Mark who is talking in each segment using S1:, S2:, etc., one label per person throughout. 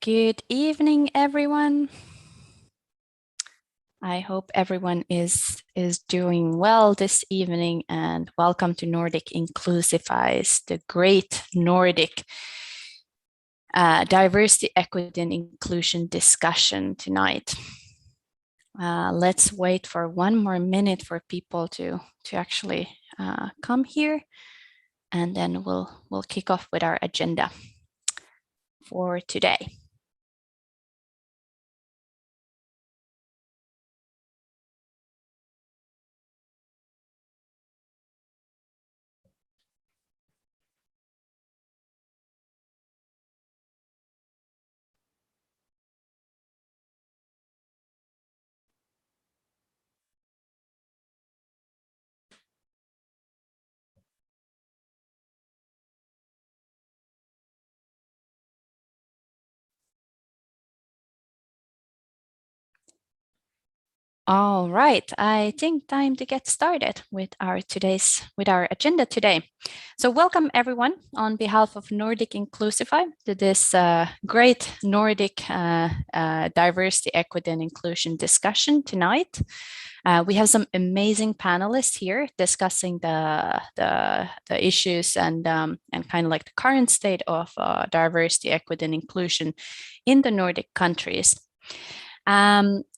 S1: Good evening, everyone. I hope everyone is doing well this evening, and welcome to Nordic Inclusify's the great Nordic diversity, equity, and inclusion discussion tonight. Let's wait for one more minute for people to actually come here, and then we'll kick off with our agenda for today. All right, I think time to get started with our agenda today. So welcome everyone on behalf of Nordic Inclusify to this great Nordic diversity, equity, and inclusion discussion tonight. We have some amazing panelists here discussing the issues and kind of like the current state of diversity, equity, and inclusion in the Nordic countries.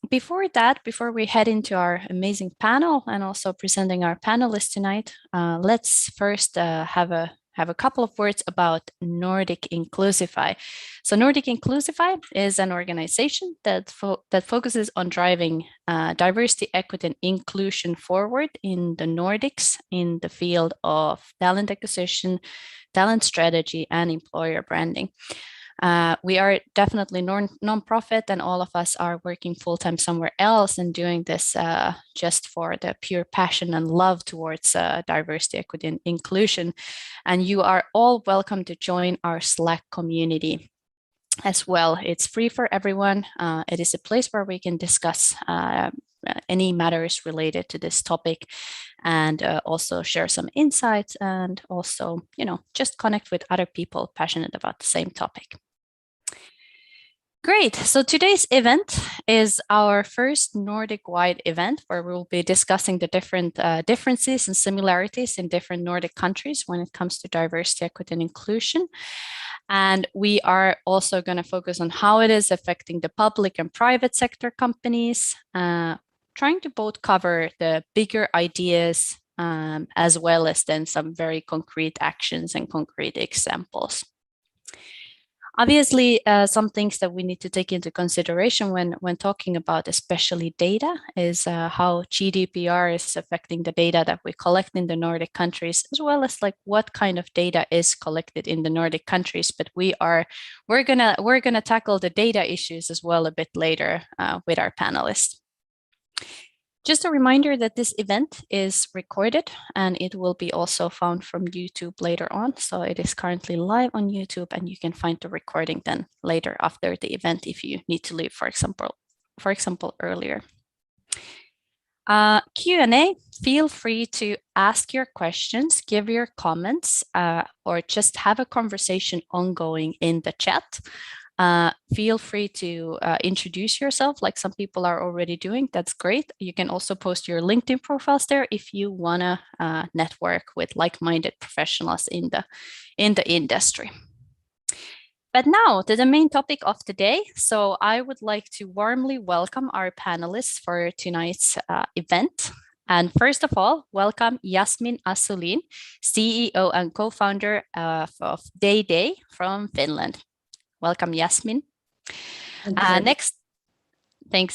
S1: Before we head into our amazing panel and also presenting our panelists tonight, let's first have a couple of words about Nordic Inclusify. So Nordic Inclusify is an organization that focuses on driving diversity, equity, and inclusion forward in the Nordics in the field of talent acquisition, talent strategy, and employer branding. We are definitely non-profit, and all of us are working full-time somewhere else and doing this just for the pure passion and love towards diversity, equity, and inclusion. And you are all welcome to join our Slack community as well. It's free for everyone. It is a place where we can discuss any matters related to this topic, and also share some insights, and also, just connect with other people passionate about the same topic. Great. So today's event is our first Nordic-wide event where we'll be discussing the different differences and similarities in different Nordic countries when it comes to diversity, equity, and inclusion. And we are also going to focus on how it is affecting the public and private sector companies, trying to both cover the bigger ideas as well as then some very concrete actions and concrete examples. Obviously, some things that we need to take into consideration when talking about especially data is how GDPR is affecting the data that we collect in the Nordic countries, as well as like what kind of data is collected in the Nordic countries. But we're gonna tackle the data issues as well a bit later with our panelists. Just a reminder that this event is recorded and it will be also found from YouTube later on. So it is currently live on YouTube, and you can find the recording then later after the event if you need to leave, for example, earlier. Q&A, feel free to ask your questions, give your comments, or just have a conversation ongoing in the chat. Feel free to introduce yourself like some people are already doing. That's great. You can also post your LinkedIn profiles there if you want to network with like-minded professionals in the industry. But now to the main topic of the day. So I would like to warmly welcome our panelists for tonight's event. And first of all, welcome Jasmin Assulin, CEO and co-founder of Day from Finland. Welcome, Jasmin. Thanks,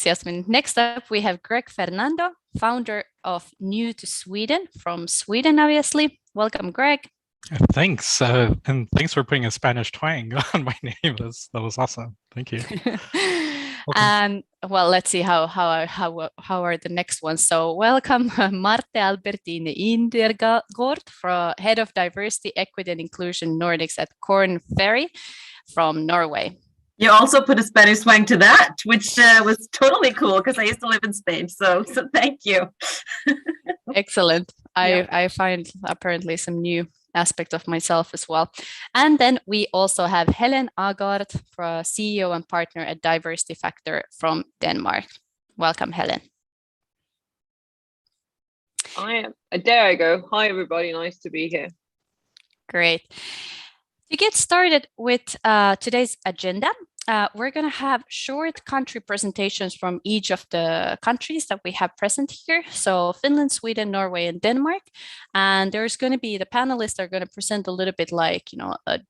S1: Jasmin. Next up, we have Fernando, founder of New to Sweden from Sweden, obviously. Welcome, Greg.
S2: Thanks, and thanks for putting a Spanish twang on my name. That was awesome. Thank you.
S1: And well, let's see how are the next ones. So welcome, Marte Albertine Indergaard, head of diversity, equity, and inclusion Nordics at Corn Ferry from Norway.
S3: You also put a Spanish twang to that, which was totally cool because I used to live in Spain. So thank you.
S1: Excellent. I find apparently some new aspect of myself as well. And then we also have Helen Agard, CEO and partner at Diversity Factor from Denmark. Welcome, Helen.
S4: There I go. Hi, everybody. Nice to be here.
S1: Great. To get started with today's agenda, we're going to have short country presentations from each of the countries that we have present here. So Finland, Sweden, Norway, and Denmark. And there's going to be, the panelists are going to present a little bit like,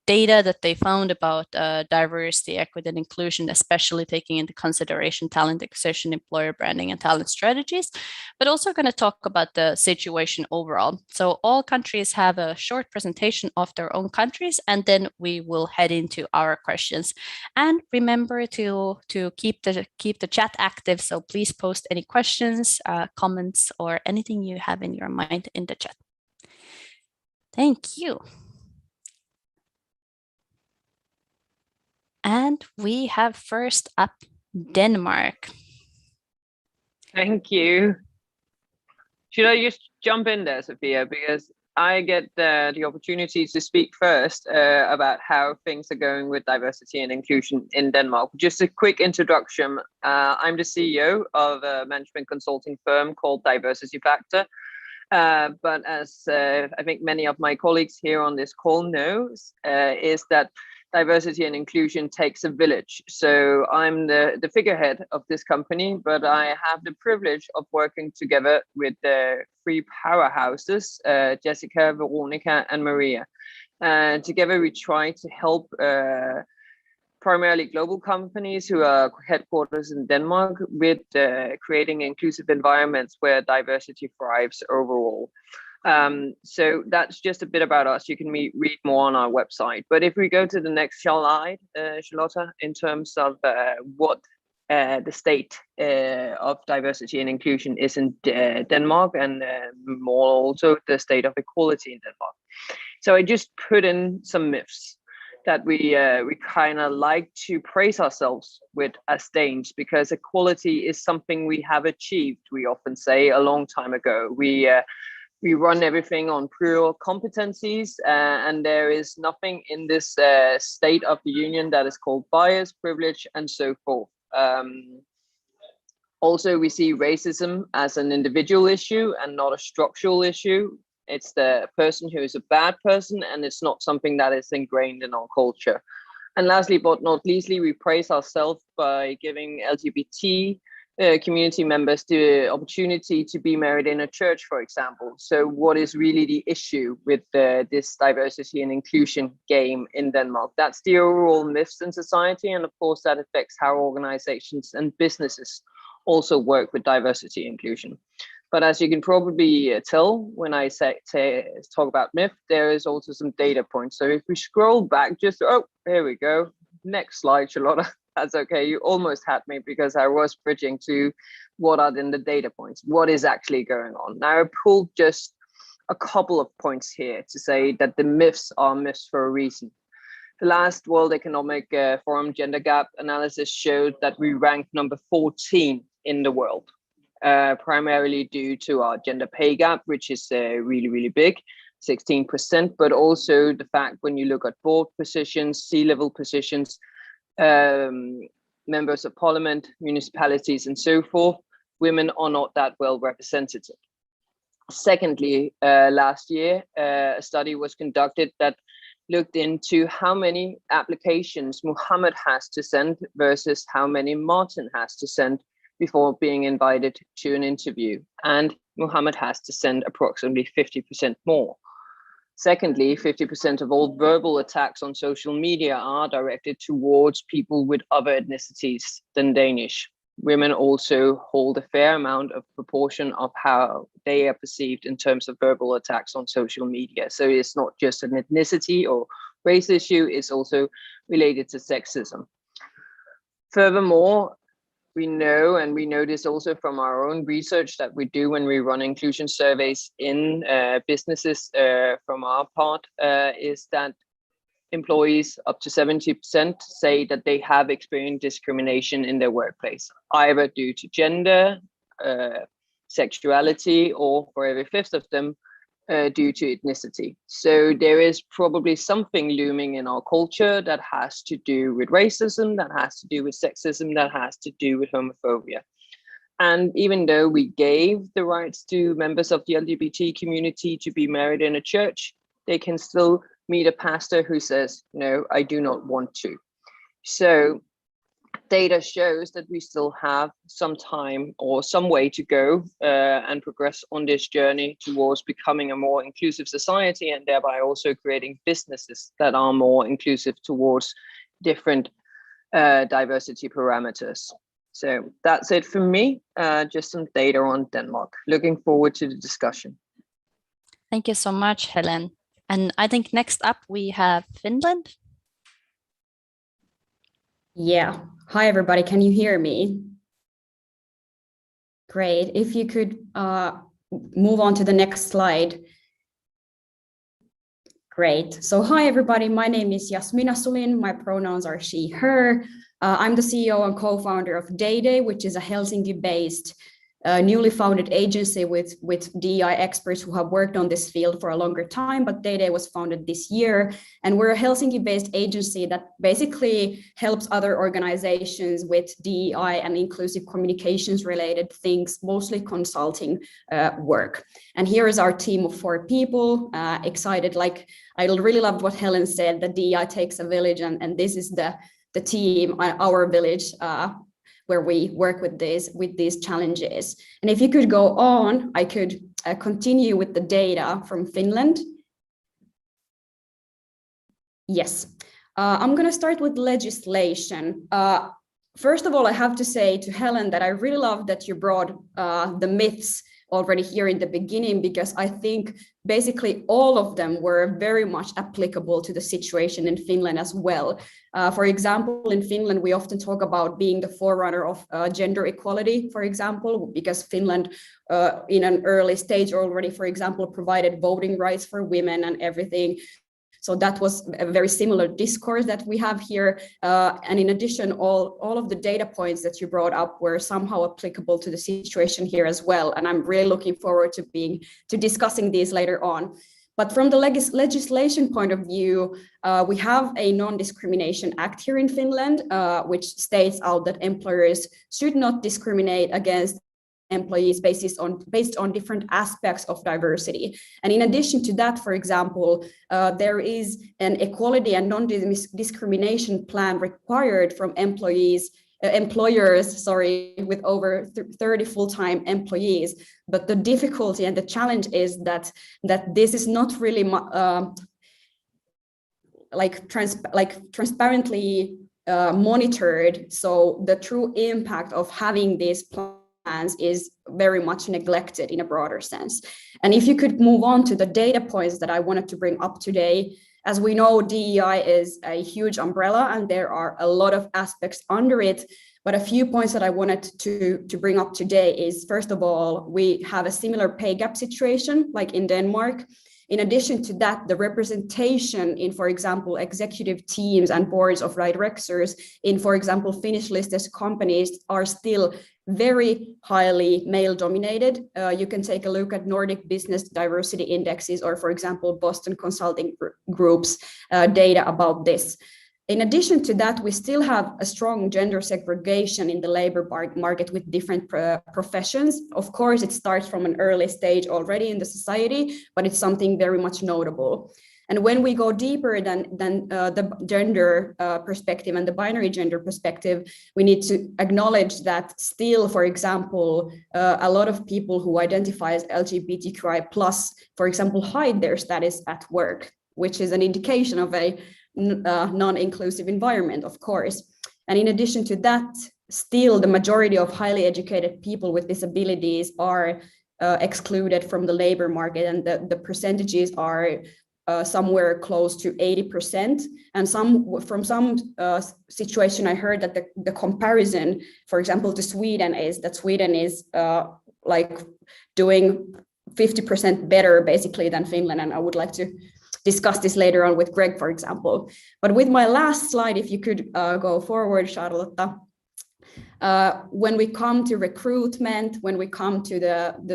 S1: data that they found about diversity, equity, and inclusion, especially taking into consideration talent acquisition, employer branding, and talent strategies, but also going to talk about the situation overall. So all countries have a short presentation of their own countries, and then we will head into our questions. And remember to keep the chat active. So please post any questions, comments, or anything you have in your mind in the chat. Thank you. And we have first up Denmark.
S4: Thank you. Should I just jump in there, Sophia? Because I get the opportunity to speak first about how things are going with diversity and inclusion in Denmark. Just a quick introduction. I'm the CEO of a management consulting firm called Diversity Factor. But as I think many of my colleagues here on this call knows, is that diversity and inclusion takes a village. So I'm the figurehead of this company, but I have the privilege of working together with the three powerhouses, Jessica, Veronica, and Maria. And together we try to help primarily global companies who are headquarters in Denmark with creating inclusive environments where diversity thrives overall. So that's just a bit about us. You can read more on our website. But if we go to the next slide, Charlotta, in terms of what the state of diversity and inclusion is in Denmark, and more also the state of equality in Denmark. So I just put in some myths that we kind of like to praise ourselves with as Danes, because equality is something we have achieved, we often say, a long time ago. We run everything on pure competencies, and there is nothing in this state of the union that is called bias, privilege, and so forth. Also, we see racism as an individual issue and not a structural issue. It's the person who is a bad person, and it's not something that is ingrained in our culture. And lastly, but not leastly, we praise ourselves by giving LGBT community members the opportunity to be married in a church, for example. So what is really the issue with this diversity and inclusion game in Denmark? That's the overall myths in society, and of course that affects how organizations and businesses also work with diversity and inclusion. But as you can probably tell when I talk about myth, there is also some data points. So if we scroll back, here we go. Next slide, Charlotta. That's okay. You almost had me because I was bridging to what are then the data points. What is actually going on? Now I pulled just a couple of points here to say that the myths are myths for a reason. The last World Economic Forum gender gap analysis showed that we ranked number 14 in the world, primarily due to our gender pay gap, which is really, really big, 16%, but also the fact when you look at board positions, C-level positions, members of parliament, municipalities, and so forth, women are not that well represented. Secondly, last year, a study was conducted that looked into how many applications Muhammad has to send versus how many Martin has to send before being invited to an interview. And Muhammad has to send approximately 50% more. Secondly, 50% of all verbal attacks on social media are directed towards people with other ethnicities than Danish. Women also hold a fair amount of proportion of how they are perceived in terms of verbal attacks on social media. So it's not just an ethnicity or race issue, it's also related to sexism. Furthermore, we know, and we know this also from our own research that we do when we run inclusion surveys in businesses from our part, is that employees up to 70% say that they have experienced discrimination in their workplace, either due to gender, sexuality, or for every fifth of them, due to ethnicity. So there is probably something looming in our culture that has to do with racism, that has to do with sexism, that has to do with homophobia. And even though we gave the rights to members of the LGBT community to be married in a church, they can still meet a pastor who says, no, I do not want to. So data shows that we still have some time or some way to go and progress on this journey towards becoming a more inclusive society, and thereby also creating businesses that are more inclusive towards different diversity parameters. So that's it for me, just some data on Denmark. Looking forward to the discussion.
S1: Thank you so much, Helen. And I think next up we have Finland.
S5: Yeah. Hi, everybody. Can you hear me? Great. If you could move on to the next slide. Great. So hi, everybody. My name is Jasmina Sulin. My pronouns are she, her. I'm the CEO and co-founder of DEI, which is a Helsinki-based newly founded agency with DEI experts who have worked on this field for a longer time, but DEI was founded this year. And we're a Helsinki-based agency that basically helps other organizations with DEI and inclusive communications related things, mostly consulting work. And here is our team of 4 people, excited. Like, I really loved what Helen said, that DEI takes a village, and this is the team, our village, where we work with these challenges. And if you could go on, I could continue with the data from Finland. Yes, I'm going to start with legislation. First of all, I have to say to Helen that I really love that you brought the myths already here in the beginning, because I think basically all of them were very much applicable to the situation in Finland as well. For example, in Finland, we often talk about being the forerunner of gender equality, for example, because Finland in an early stage already, for example, provided voting rights for women and everything. So that was a very similar discourse that we have here. And in addition, all of the data points that you brought up were somehow applicable to the situation here as well. And I'm really looking forward to discussing these later on. But from the legislation point of view, we have a Non-Discrimination Act here in Finland, which states out that employers should not discriminate against employees based on different aspects of diversity. And in addition to that, for example, there is an equality and non-discrimination plan required from employers with over 30 full-time employees. But the difficulty and the challenge is that this is not really transparently monitored. So the true impact of having these plans is very much neglected in a broader sense. And if you could move on to the data points that I wanted to bring up today, as we know, DEI is a huge umbrella and there are a lot of aspects under it. But a few points that I wanted to bring up today is, first of all, we have a similar pay gap situation like in Denmark. In addition to that, the representation in, for example, executive teams and boards of directors in, for example, Finnish listed companies are still very highly male dominated. You can take a look at Nordic business diversity indexes or, for example, Boston Consulting Group's data about this. In addition to that, we still have a strong gender segregation in the labor market with different professions. Of course, it starts from an early stage already in the society, but it's something very much notable. And when we go deeper than the gender perspective and the binary gender perspective, we need to acknowledge that still, for example, a lot of people who identify as LGBTQI+, for example, hide their status at work, which is an indication of a non-inclusive environment, of course. And in addition to that, still the majority of highly educated people with disabilities are excluded from the labor market, and the percentages are somewhere close to 80%. And from some situation, I heard that the comparison, for example, to Sweden is that Sweden is like doing 50% better basically than Finland. And I would like to discuss this later on with Greg, for example. But with my last slide, if you could go forward, Charlotta. When we come to recruitment, when we come to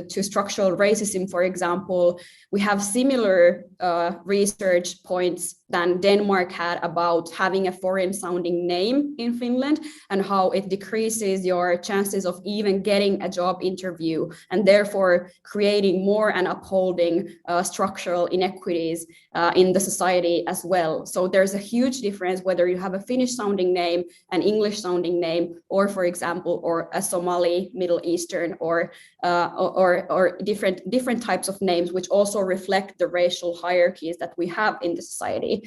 S5: to structural racism, for example, we have similar research points than Denmark had about having a foreign sounding name in Finland and how it decreases your chances of even getting a job interview and therefore creating more and upholding structural inequities in the society as well. So there's a huge difference whether you have a Finnish sounding name, an English sounding name, or for example, or a Somali, Middle Eastern, or different types of names, which also reflect the racial hierarchies that we have in the society.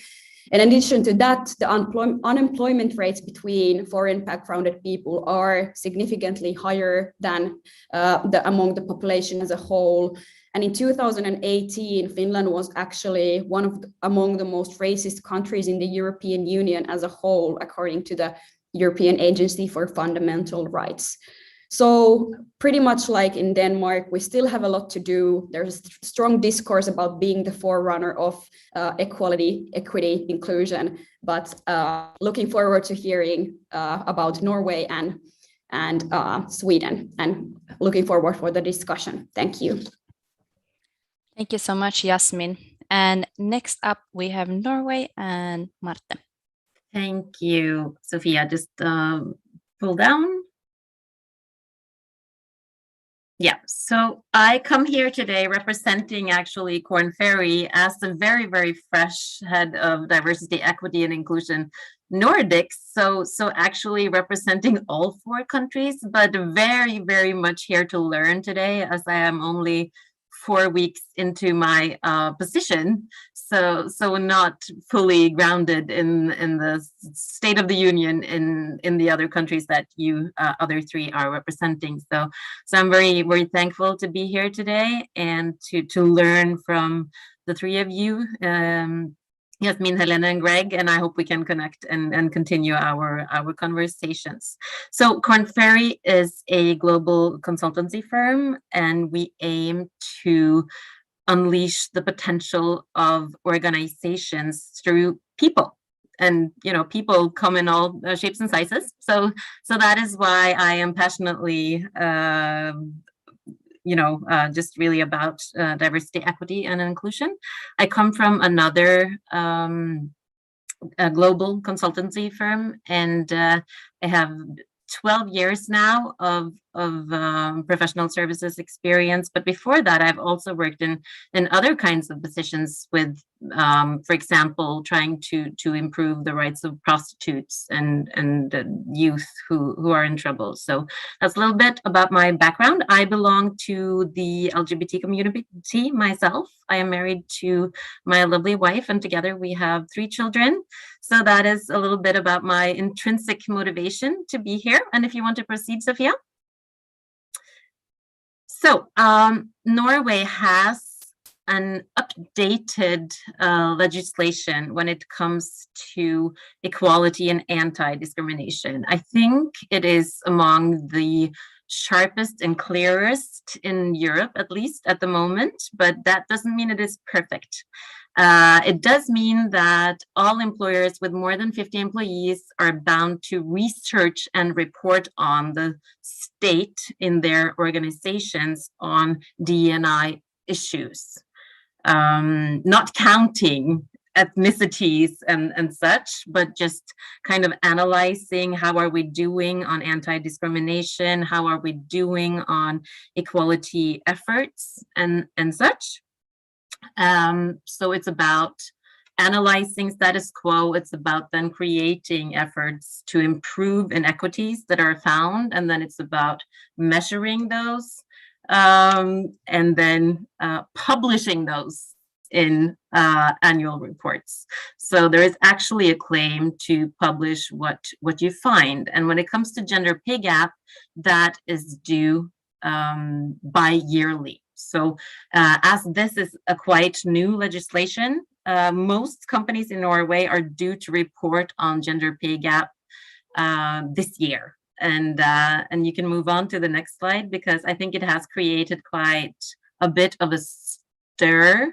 S5: In addition to that, the unemployment rates between foreign backgrounded people are significantly higher than among the population as a whole. And in 2018, Finland was actually among the most racist countries in the European Union as a whole, according to the European Agency for Fundamental Rights. So pretty much like in Denmark, we still have a lot to do. There's strong discourse about being the forerunner of equality, equity, inclusion, but looking forward to hearing about Norway and Sweden, and looking forward for the discussion. Thank you.
S1: Thank you so much, Yasmin. And next up, we have Norway and Marte.
S3: Thank you, Sophia. Just pull down. Yeah, so I come here today representing actually Korn Ferry as the very, very fresh head of diversity, equity, and inclusion Nordics. So actually representing all 4 countries, but very, very much here to learn today, as I am only 4 weeks into my position, so not fully grounded in the state of the union in the other countries that you other 3 are representing. So I'm very, very thankful to be here today and to learn from the 3 of you, Yasmin, Helena, and Greg, and I hope we can connect and continue our conversations. So Korn Ferry is a global consultancy firm, and we aim to unleash the potential of organizations through people. And people come in all shapes and sizes. So that is why I am passionately just really about diversity, equity, and inclusion. I come from another a global consultancy firm, and I have 12 years now of professional services experience. But before that, I've also worked in other kinds of positions with, for example, trying to improve the rights of prostitutes and youth who are in trouble. So that's a little bit about my background. I belong to the LGBT community myself. I am married to my lovely wife, and together we have 3 children. So that is a little bit about my intrinsic motivation to be here. And if you want to proceed, Sophia. So Norway has an updated legislation when it comes to equality and anti-discrimination. I think it is among the sharpest and clearest in Europe, at least at the moment, but that doesn't mean it is perfect. It does mean that all employers with more than 50 employees are bound to research and report on the state in their organizations on DEI issues, not counting ethnicities and such, but just kind of analyzing how are we doing on anti-discrimination, how are we doing on equality efforts and such. So it's about analyzing status quo. It's about then creating efforts to improve inequities that are found, and then it's about measuring those and then publishing those in annual reports. So there is actually a claim to publish what you find. And when it comes to gender pay gap, that is due bi-yearly. So as this is a quite new legislation, most companies in Norway are due to report on gender pay gap this year. And you can move on to the next slide, because I think it has created quite a bit of a stir.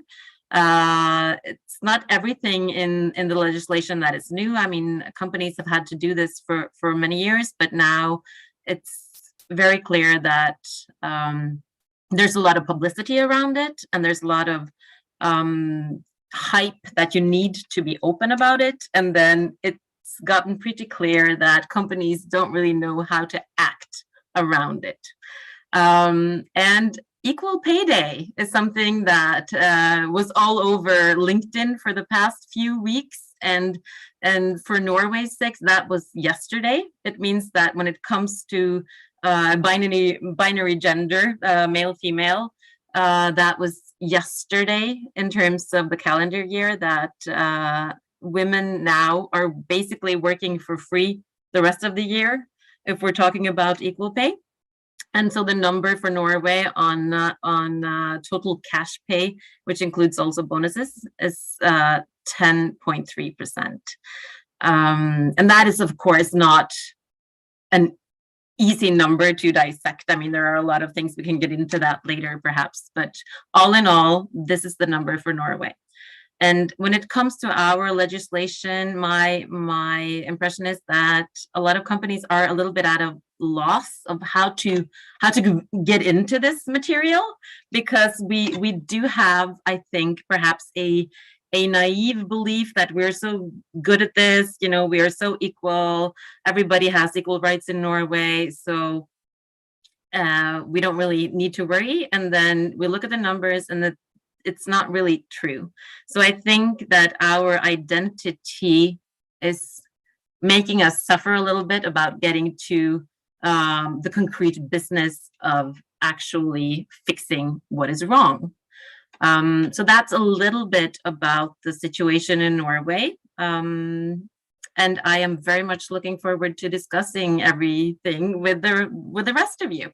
S3: It's not everything in the legislation that is new. I mean, companies have had to do this for many years, but now it's very clear that there's a lot of publicity around it, and there's a lot of hype that you need to be open about it. And then it's gotten pretty clear that companies don't really know how to act around it. And Equal Pay Day is something that was all over LinkedIn for the past few weeks. And for Norway's sake, that was yesterday. It means that when it comes to binary gender, male, female, that was yesterday in terms of the calendar year, that women now are basically working for free the rest of the year if we're talking about equal pay. And so the number for Norway on total cash pay, which includes also bonuses, is 10.3%. And that is, of course, not an easy number to dissect. I mean, there are a lot of things, we can get into that later perhaps, but all in all, this is the number for Norway. And when it comes to our legislation, my impression is that a lot of companies are a little bit at a loss of how to get into this material, because we do have, I think, perhaps a naive belief that we're so good at this, you know, we are so equal, everybody has equal rights in Norway, so we don't really need to worry. And then we look at the numbers and it's not really true. So I think that our identity is making us suffer a little bit about getting to the concrete business of actually fixing what is wrong. So that's a little bit about the situation in Norway. And I am very much looking forward to discussing everything with the rest of you.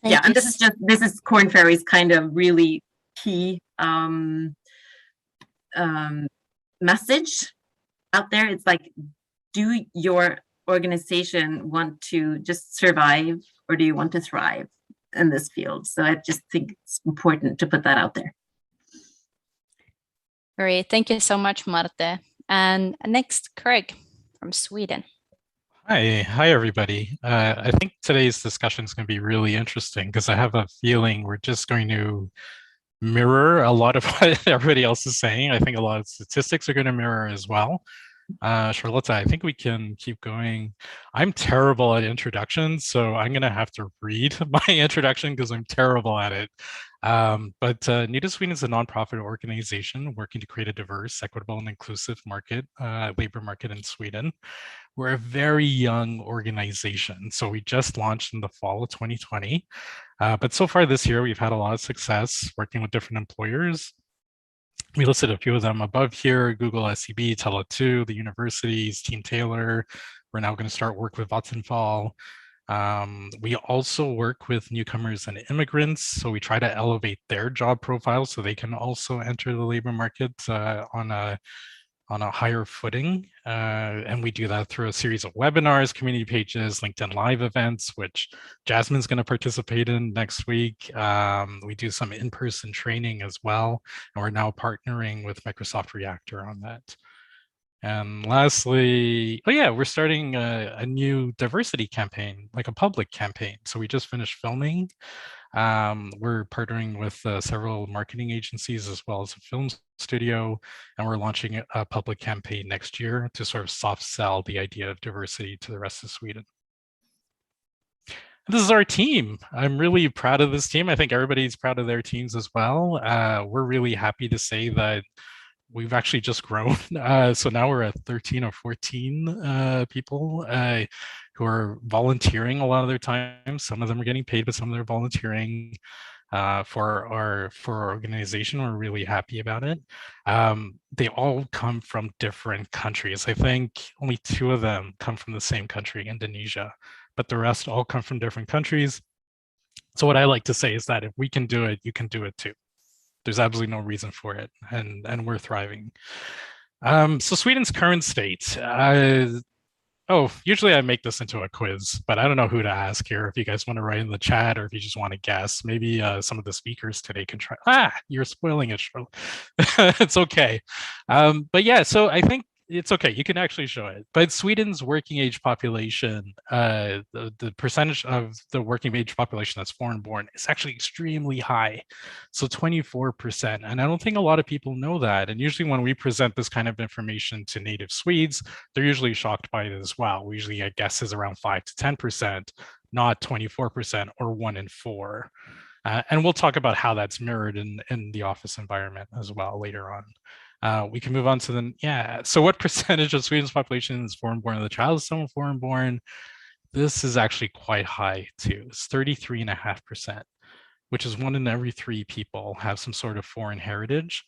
S1: Thank you.
S3: And this is Korn Ferry's kind of really key message out there. It's like, do your organization want to just survive, or do you want to thrive in this field? So I just think it's important to put that out there.
S1: Great. Thank you so much, Marte. And next, Craig from Sweden.
S2: Hi, everybody. I think today's discussion is going to be really interesting because I have a feeling we're just going to mirror a lot of what everybody else is saying. I think a lot of statistics are going to mirror as well. Charlotte, I think we can keep going. I'm terrible at introductions, so I'm going to have to read my introduction because I'm terrible at it. But New to Sweden is a nonprofit organization working to create a diverse, equitable, and inclusive labor market in Sweden. We're a very young organization, so we just launched in the fall of 2020. But so far this year, we've had a lot of success working with different employers. We listed a few of them above here: Google, SEB, Tele2, the universities, Team Taylor. We're now going to start work with Vattenfall. We also work with newcomers and immigrants, so we try to elevate their job profile so they can also enter the labor market on a higher footing. And we do that through a series of webinars, community pages, LinkedIn Live events, which Jasmine's going to participate in next week. We do some in-person training as well, and we're now partnering with Microsoft Reactor on that. And lastly, we're starting a new diversity campaign, like a public campaign. So we just finished filming. We're partnering with several marketing agencies as well as a film studio, and we're launching a public campaign next year to sort of soft sell the idea of diversity to the rest of Sweden. This is our team. I'm really proud of this team. I think everybody's proud of their teams as well. We're really happy to say that we've actually just grown. So now we're at 13 or 14 people who are volunteering a lot of their time. Some of them are getting paid, but some of them are volunteering for our organization. We're really happy about it. They all come from different countries. I think only 2 of them come from the same country, Indonesia, but the rest all come from different countries. So what I like to say is that if we can do it, you can do it too. There's absolutely no reason for it, and we're thriving. So Sweden's current state. Usually I make this into a quiz, but I don't know who to ask here. If you guys want to write in the chat, or if you just want to guess, maybe some of the speakers today can try. You're spoiling it, Charlotte. It's okay. But yeah, so I think it's okay, you can actually show it. But Sweden's working age population, the percentage of the working age population that's foreign born is actually extremely high. So 24%. And I don't think a lot of people know that. And usually when we present this kind of information to native Swedes, they're usually shocked by it as well. We usually get guesses around 5 to 10%, not 24% or 1 in 4. And we'll talk about how that's mirrored in the office environment as well later on. We can move on to so what percentage of Sweden's population is foreign-born and the child is someone foreign-born? This is actually quite high too. It's 33.5%, which is 1 in every 3 people have some sort of foreign heritage.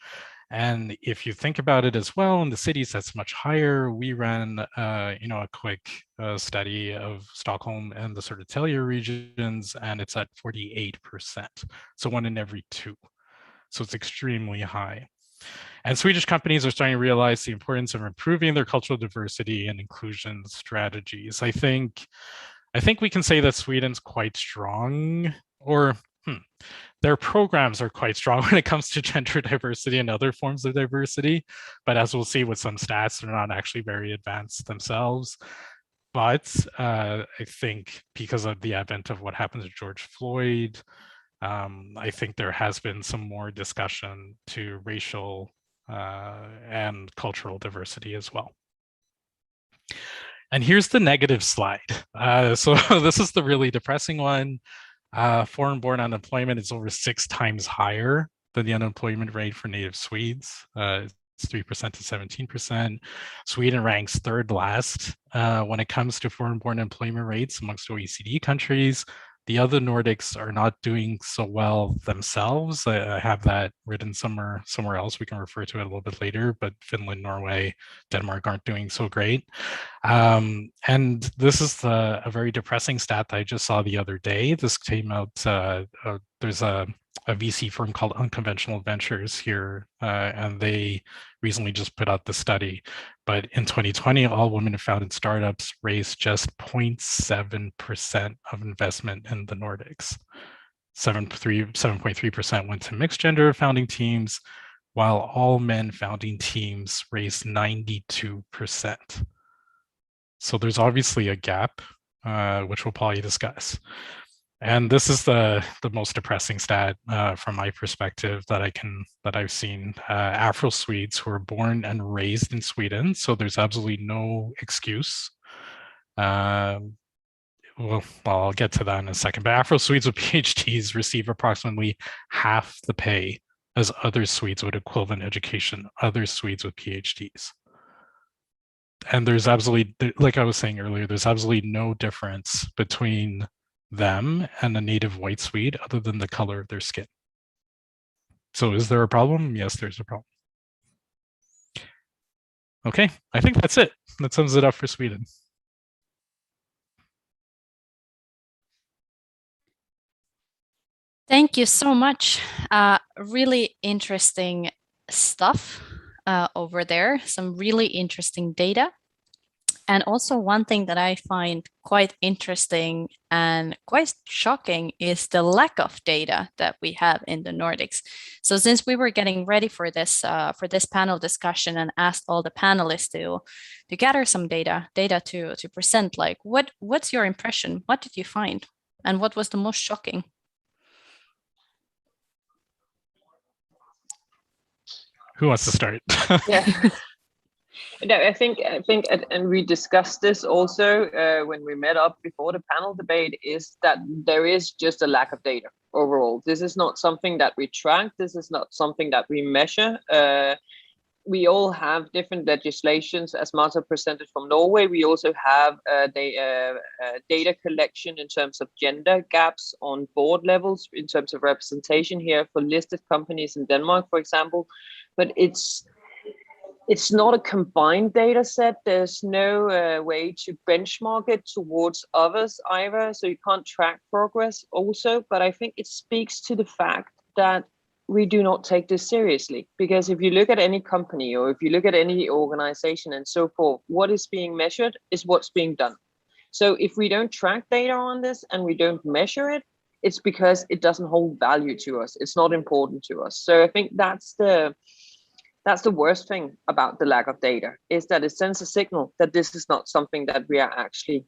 S2: And if you think about it as well, in the cities, that's much higher. We ran, a quick study of Stockholm and the Södertälje regions, and it's at 48%. So 1 in every 2. So it's extremely high. And Swedish companies are starting to realize the importance of improving their cultural diversity and inclusion strategies. I think we can say that Sweden's quite strong, or their programs are quite strong when it comes to gender diversity and other forms of diversity. But as we'll see with some stats, they're not actually very advanced themselves. But I think because of the advent of what happened to George Floyd, I think there has been some more discussion to racial and cultural diversity as well. And here's the negative slide. So this is the really depressing one. Foreign-born unemployment is over 6 times higher than the unemployment rate for native Swedes. It's 3% to 17%. Sweden ranks 3rd last when it comes to foreign-born employment rates amongst OECD countries. The other Nordics are not doing so well themselves. I have that written somewhere else. We can refer to it a little bit later, but Finland, Norway, Denmark aren't doing so great. And this is a very depressing stat that I just saw the other day. This came out, there's a VC firm called Unconventional Ventures here, and they recently just put out the study. But in 2020, all women-founded startups raised just 0.7% of investment in the Nordics. 7.3% went to mixed gender founding teams, while all men founding teams raised 92%. So there's obviously a gap, which we'll probably discuss. And this is the most depressing stat from my perspective that I've seen. Afro-Swedes who are born and raised in Sweden, so there's absolutely no excuse. Well, I'll get to that in a second. But Afro-Swedes with PhDs receive approximately half the pay as other Swedes with equivalent education, other Swedes with PhDs. And there's absolutely, like I was saying earlier, there's absolutely no difference between them and a native white Swede other than the color of their skin. So is there a problem? Yes, there's a problem. Okay, I think that's it. That sums it up for Sweden.
S1: Thank you so much. Really interesting stuff over there. Some really interesting data. And also one thing that I find quite interesting and quite shocking is the lack of data that we have in the Nordics. So since we were getting ready for this panel discussion and asked all the panelists to gather some data to present, like what's your impression? What did you find? And what was the most shocking?
S2: Who wants to start?
S4: Yeah. No, I think, and we discussed this also when we met up before the panel debate, is that there is just a lack of data overall. This is not something that we track. This is not something that we measure. We all have different legislations, as Marta presented from Norway. We also have data collection in terms of gender gaps on board levels, in terms of representation here for listed companies in Denmark, for example. But it's not a combined data set. There's no way to benchmark it towards others either. So you can't track progress also. But I think it speaks to the fact that we do not take this seriously. Because if you look at any company or if you look at any organization and so forth, what is being measured is what's being done. So if we don't track data on this and we don't measure it, it's because it doesn't hold value to us. It's not important to us. So I think that's the That's the worst thing about the lack of data, is that it sends a signal that this is not something that we are actually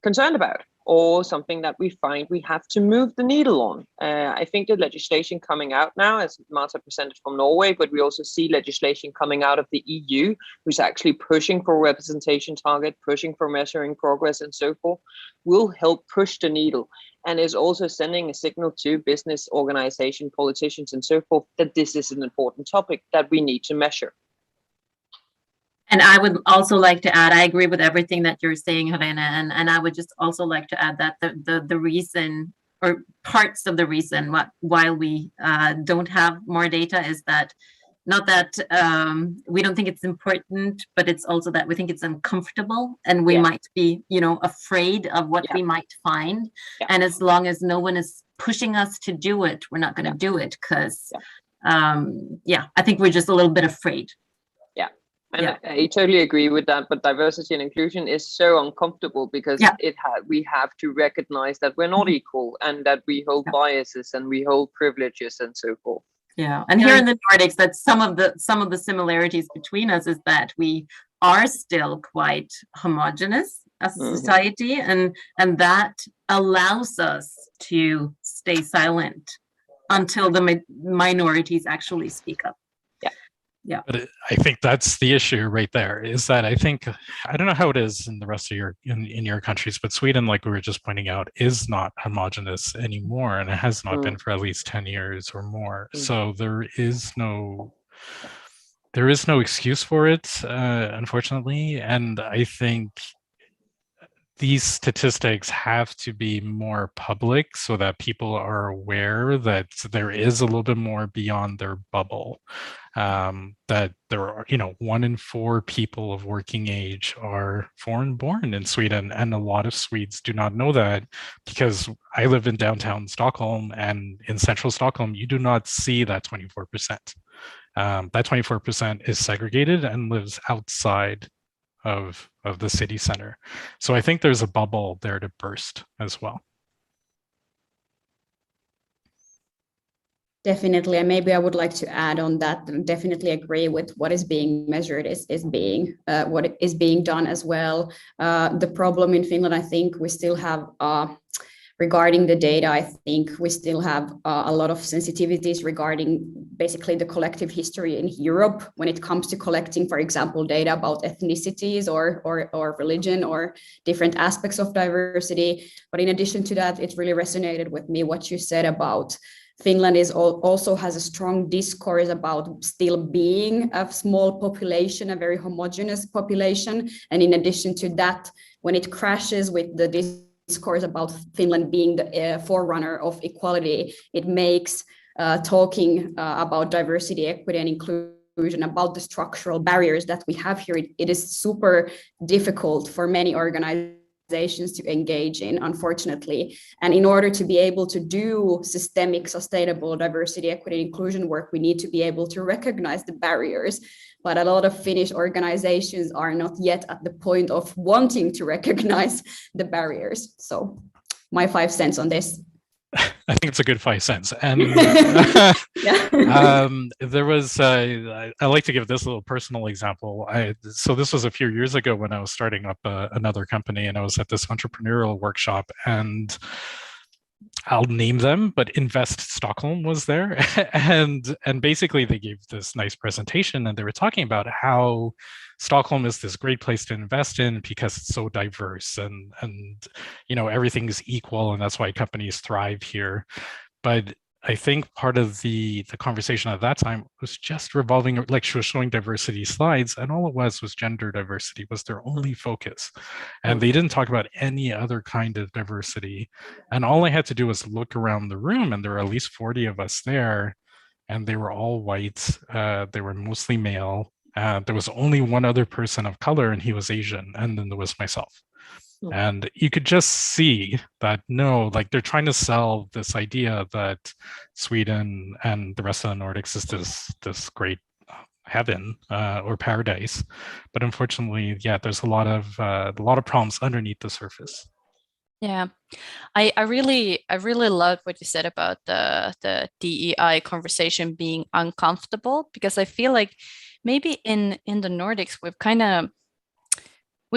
S4: concerned about, or something that we find we have to move the needle on. I think the legislation coming out now, as Marta presented from Norway, but we also see legislation coming out of the EU, who's actually pushing for representation target, pushing for measuring progress and so forth, will help push the needle, and is also sending a signal to business, organization, politicians and so forth that this is an important topic that we need to measure.
S3: And I would also like to add, I agree with everything that you're saying, Helena, and I would just also like to add that the reason, or parts of the reason why we don't have more data, is that not that we don't think it's important, but it's also that we think it's uncomfortable, and we might be, afraid of what we might find. And as long as no one is pushing us to do it, we're not going to do it, because I think we're just a little bit afraid.
S4: And I totally agree with that, but diversity and inclusion is so uncomfortable, because we have to recognize that we're not equal, and that we hold biases and we hold privileges and so forth.
S3: Yeah, and here in the Nordics, that some of the similarities between us is that we are still quite homogenous as a society, and that allows us to stay silent until the minorities actually speak up. Yeah.
S2: But I think that's the issue right there, is that I don't know how it is in the rest of in your countries, but Sweden, like we were just pointing out, is not homogenous anymore, and it has not been for at least 10 years or more. So there is no excuse for it, unfortunately. And I think these statistics have to be more public so that people are aware that there is a little bit more beyond their bubble. That there are, 1 in 4 people of working age are foreign born in Sweden. And a lot of Swedes do not know that, because I live in downtown Stockholm, and in central Stockholm, you do not see that 24%. That 24% is segregated and lives outside of the city center. So I think there's a bubble there to burst as well.
S5: Definitely, and maybe I would like to add on that. Definitely agree with what is being measured is being what is being done as well. The problem in Finland, I think we still have regarding the data, I think we still have a lot of sensitivities regarding basically the collective history in Europe when it comes to collecting, for example, data about ethnicities or religion or different aspects of diversity. But in addition to that, it really resonated with me what you said about Finland also has a strong discourse about still being a small population, a very homogeneous population. And in addition to that, when it crashes with the discourse about Finland being the forerunner of equality, it makes talking about diversity, equity, and inclusion, about the structural barriers that we have here, it is super difficult for many organizations to engage in, unfortunately. And in order to be able to do systemic, sustainable diversity, equity, and inclusion work, we need to be able to recognize the barriers. But a lot of Finnish organizations are not yet at the point of wanting to recognize the barriers. So my 5 cents on this.
S2: I think it's a good 5 cents. And there was, I like to give this little personal example. So this was a few years ago when I was starting up another company, and I was at this entrepreneurial workshop, and I'll name them, but Invest Stockholm was there. and basically they gave this nice presentation, and they were talking about how Stockholm is this great place to invest in because it's so diverse and everything's equal, and that's why companies thrive here. But I think part of the conversation at that time was just revolving, like she was showing diversity slides, and all it was gender diversity was their only focus. And they didn't talk about any other kind of diversity. And all I had to do was look around the room, and there were at least 40 of us there, and they were all white. They were mostly male. There was only one other person of color, and he was Asian, and then there was myself. And you could just see that, no, like they're trying to sell this idea that Sweden and the rest of the Nordics is this great heaven or paradise. But unfortunately, there's a lot of problems underneath the surface.
S1: Yeah, I really love what you said about the DEI conversation being uncomfortable, because I feel like maybe in the Nordics we've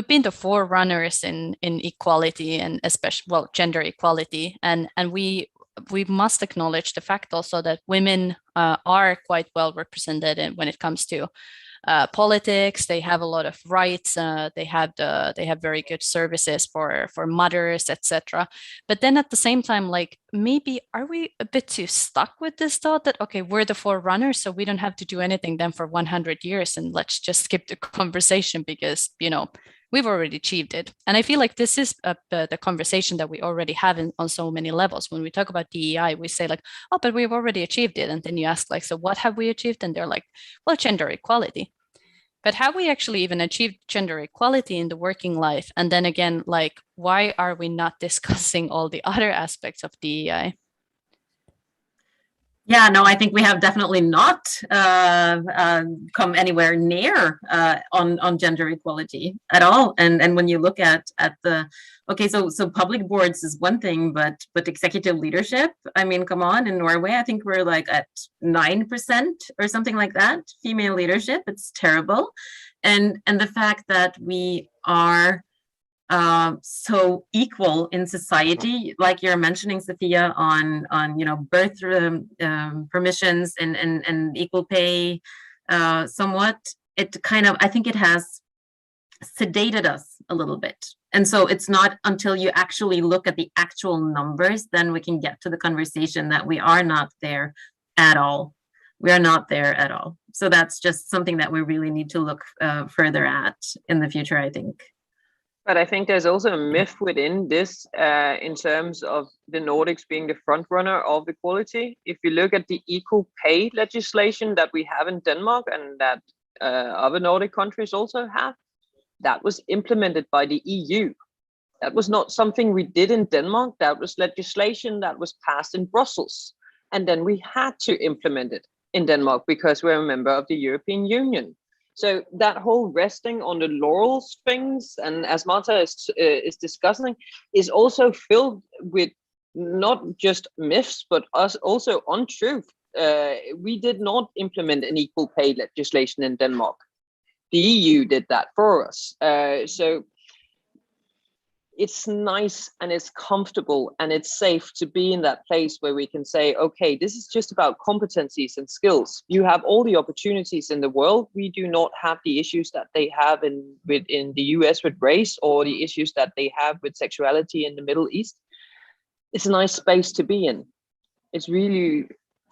S1: been the forerunners in equality, and especially gender equality, and we must acknowledge the fact also that women are quite well represented when it comes to politics. They have a lot of rights. They have very good services for mothers, etc. But then at the same time, like, maybe are we a bit too stuck with this thought that, okay, we're the forerunners, so we don't have to do anything then for 100 years, and let's just skip the conversation because we've already achieved it. And I feel like this is the conversation that we already have on so many levels. When we talk about DEI, we say like, oh, but we've already achieved it. And then you ask like, so what have we achieved? And they're like, well, gender equality. But have we actually even achieved gender equality in the working life? And then again, like, why are we not discussing all the other aspects of DEI?
S3: Yeah, no, I think we have definitely not come anywhere near on gender equality at all. And when you look at the, okay, so public boards is one thing, but executive leadership, I mean, come on, in Norway, I think we're like at 9% or something like that, female leadership. It's terrible. And the fact that we are so equal in society, like you're mentioning, Sophia, on birth permissions and equal pay, somewhat, it kind of, I think it has sedated us a little bit. And so it's not until you actually look at the actual numbers, then we can get to the conversation that we are not there at all. We are not there at all. So that's just something that we really need to look further at in the future, I think.
S4: But I think there's also a myth within this in terms of the Nordics being the front runner of equality. If you look at the equal pay legislation that we have in Denmark and that other Nordic countries also have, that was implemented by the EU. That was not something we did in Denmark. That was legislation that was passed in Brussels. And then we had to implement it in Denmark because we're a member of the European Union. So that whole resting on the laurels things, and as Marta is discussing, is also filled with not just myths, but also untruth. We did not implement an equal pay legislation in Denmark. The EU did that for us. So it's nice and it's comfortable and it's safe to be in that place where we can say, okay, this is just about competencies and skills. You have all the opportunities in the world. We do not have the issues that they have in the US with race, or the issues that they have with sexuality in the Middle East. It's a nice space to be in. It's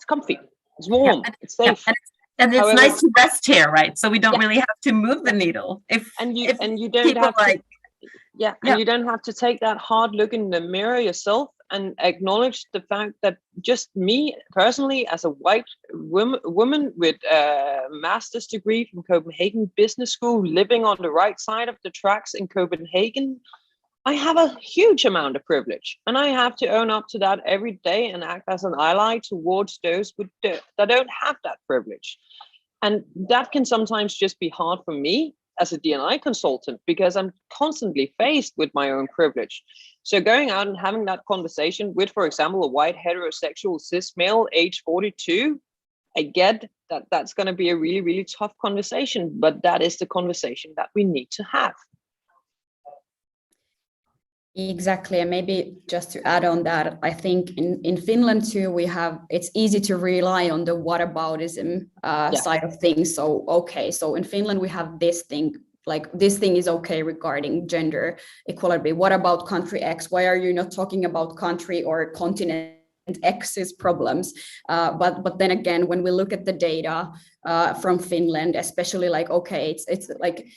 S4: comfy, it's warm, it's safe.
S3: Yeah, and it's However, nice to rest here, right? So we don't really have to move the needle.
S4: And you don't have to, and you don't have to take that hard look in the mirror yourself and acknowledge the fact that just me personally, as a white woman with a master's degree from Copenhagen Business School, living on the right side of the tracks in Copenhagen, I have a huge amount of privilege, and I have to own up to that every day and act as an ally towards those that don't have that privilege. And that can sometimes just be hard for me as a D&I consultant, because I'm constantly faced with my own privilege. So going out and having that conversation with, for example, a white heterosexual cis male, age 42, I get that that's going to be a really, really tough conversation, but that is the conversation that we need to have.
S5: Exactly. And maybe just to add on that, I think in Finland too, it's easy to rely on the whataboutism side of things. So, okay, so in Finland, we have this thing, like this thing is okay regarding gender equality. What about country X? Why are you not talking about country or continent X's problems? But then again, when we look at the data from Finland, especially like, okay, it's like,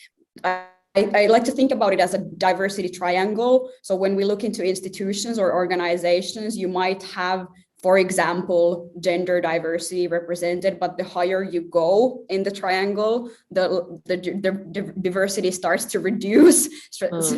S5: I like to think about it as a diversity triangle. So when we look into institutions or organizations, you might have, for example, gender diversity represented, but the higher you go in the triangle, the diversity starts to reduce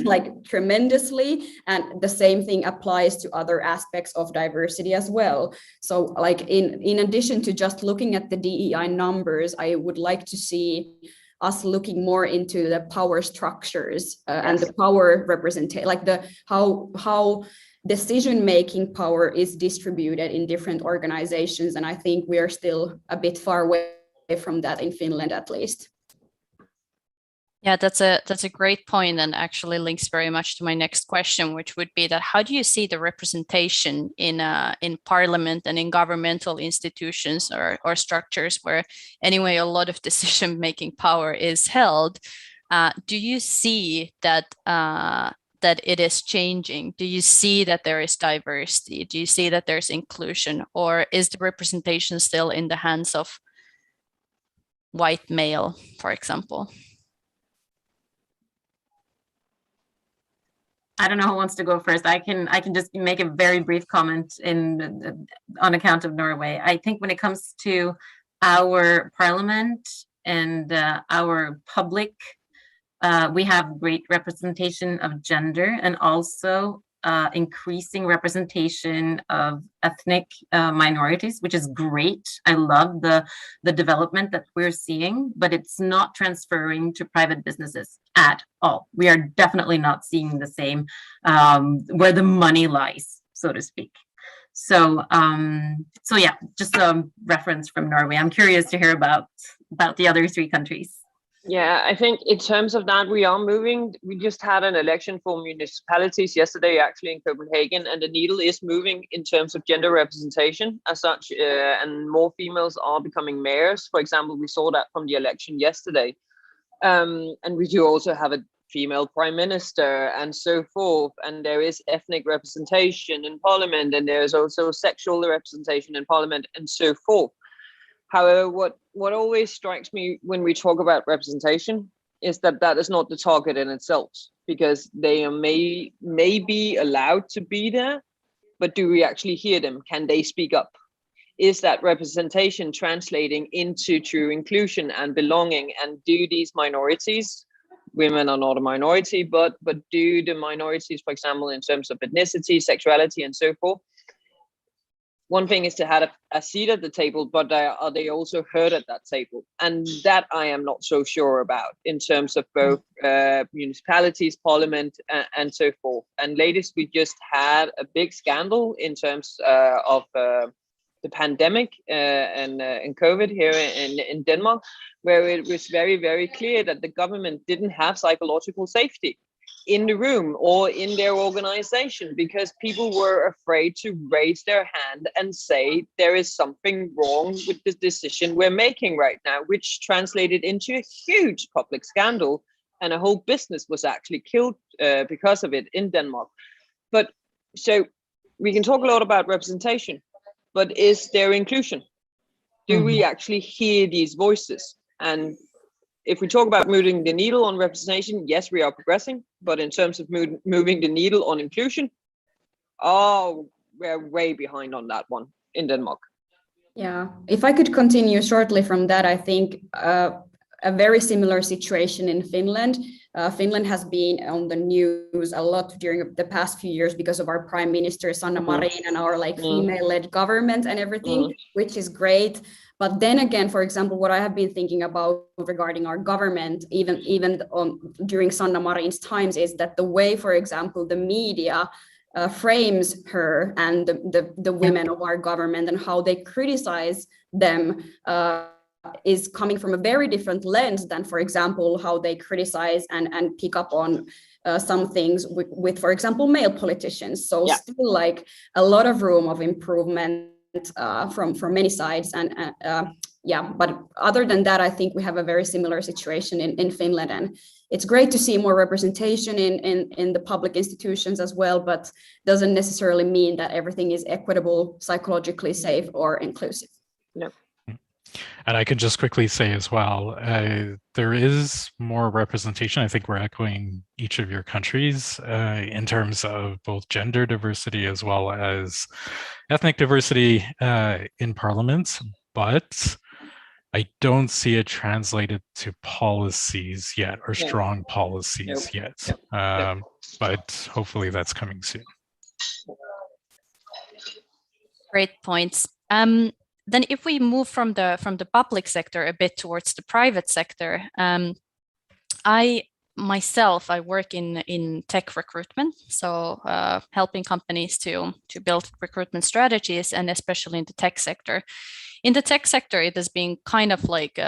S5: like tremendously. And the same thing applies to other aspects of diversity as well. So like in addition to just looking at the DEI numbers, I would like to see us looking more into the power structures and the power representation, like the how decision-making power is distributed in different organizations. And I think we are still a bit far away from that in Finland, at least.
S1: Yeah, that's a great point, and actually links very much to my next question, which would be that how do you see the representation in parliament and in governmental institutions or structures where anyway a lot of decision-making power is held? Do you see that that it is changing? Do you see that there is diversity? Do you see that there's inclusion, or is the representation still in the hands of white male, for example?
S3: I don't know who wants to go first. I can just make a very brief comment on account of Norway. I think when it comes to our parliament and our public, we have great representation of gender and also increasing representation of ethnic minorities, which is great. I love the development that we're seeing, but it's not transferring to private businesses at all. We are definitely not seeing the same where the money lies, so to speak. So yeah, just a reference from Norway. I'm curious to hear about the other 3 countries.
S4: Yeah, I think in terms of that, we are moving. We just had an election for municipalities yesterday, actually in Copenhagen, and the needle is moving in terms of gender representation as such, and more females are becoming mayors. For example, we saw that from the election yesterday. And we do also have a female prime minister and so forth, and there is ethnic representation in parliament, and there's also sexual representation in parliament and so forth. However, what always strikes me when we talk about representation is that that is not the target in itself, because they may be allowed to be there, but do we actually hear them? Can they speak up? Is that representation translating into true inclusion and belonging? And do these minorities, women are not a minority, but do the minorities, for example, in terms of ethnicity, sexuality, and so forth, one thing is to have a seat at the table, but are they also heard at that table? And that I am not so sure about in terms of both municipalities, parliament, and so forth. And latest, we just had a big scandal in terms of the pandemic and COVID here in Denmark, where it was very, very clear that the government didn't have psychological safety in the room or in their organization, because people were afraid to raise their hand and say there is something wrong with the decision we're making right now, which translated into a huge public scandal, and a whole business was actually killed because of it in Denmark. But so we can talk a lot about representation, but is there inclusion? Do we actually hear these voices? And if we talk about moving the needle on representation, yes, we are progressing. But in terms of moving the needle on inclusion, we're way behind on that one in Denmark.
S5: Yeah, if I could continue shortly from that, I think a very similar situation in Finland. Finland has been on the news a lot during the past few years because of our Prime Minister Sanna Marin and our female-led government and everything, which is great. But then again, for example, what I have been thinking about regarding our government, even during Sanna Marin's times, is that the way, for example, the media frames her and the women of our government and how they criticize them is coming from a very different lens than, for example, how they criticize and pick up on some things with, for example, male politicians. So still like a lot of room of improvement from many sides. And but other than that, I think we have a very similar situation in Finland. And it's great to see more representation in the public institutions as well, but doesn't necessarily mean that everything is equitable, psychologically safe, or inclusive.
S4: No.
S2: And I can just quickly say as well, there is more representation. I think we're echoing each of your countries in terms of both gender diversity as well as ethnic diversity in parliaments, but I don't see it translated to policies yet, or strong policies yet. But hopefully that's coming soon.
S1: Great points. then if we move from the public sector a bit towards the private sector, I work in tech recruitment, so helping companies to build recruitment strategies, and especially in the tech sector. In the tech sector, it has been kind of like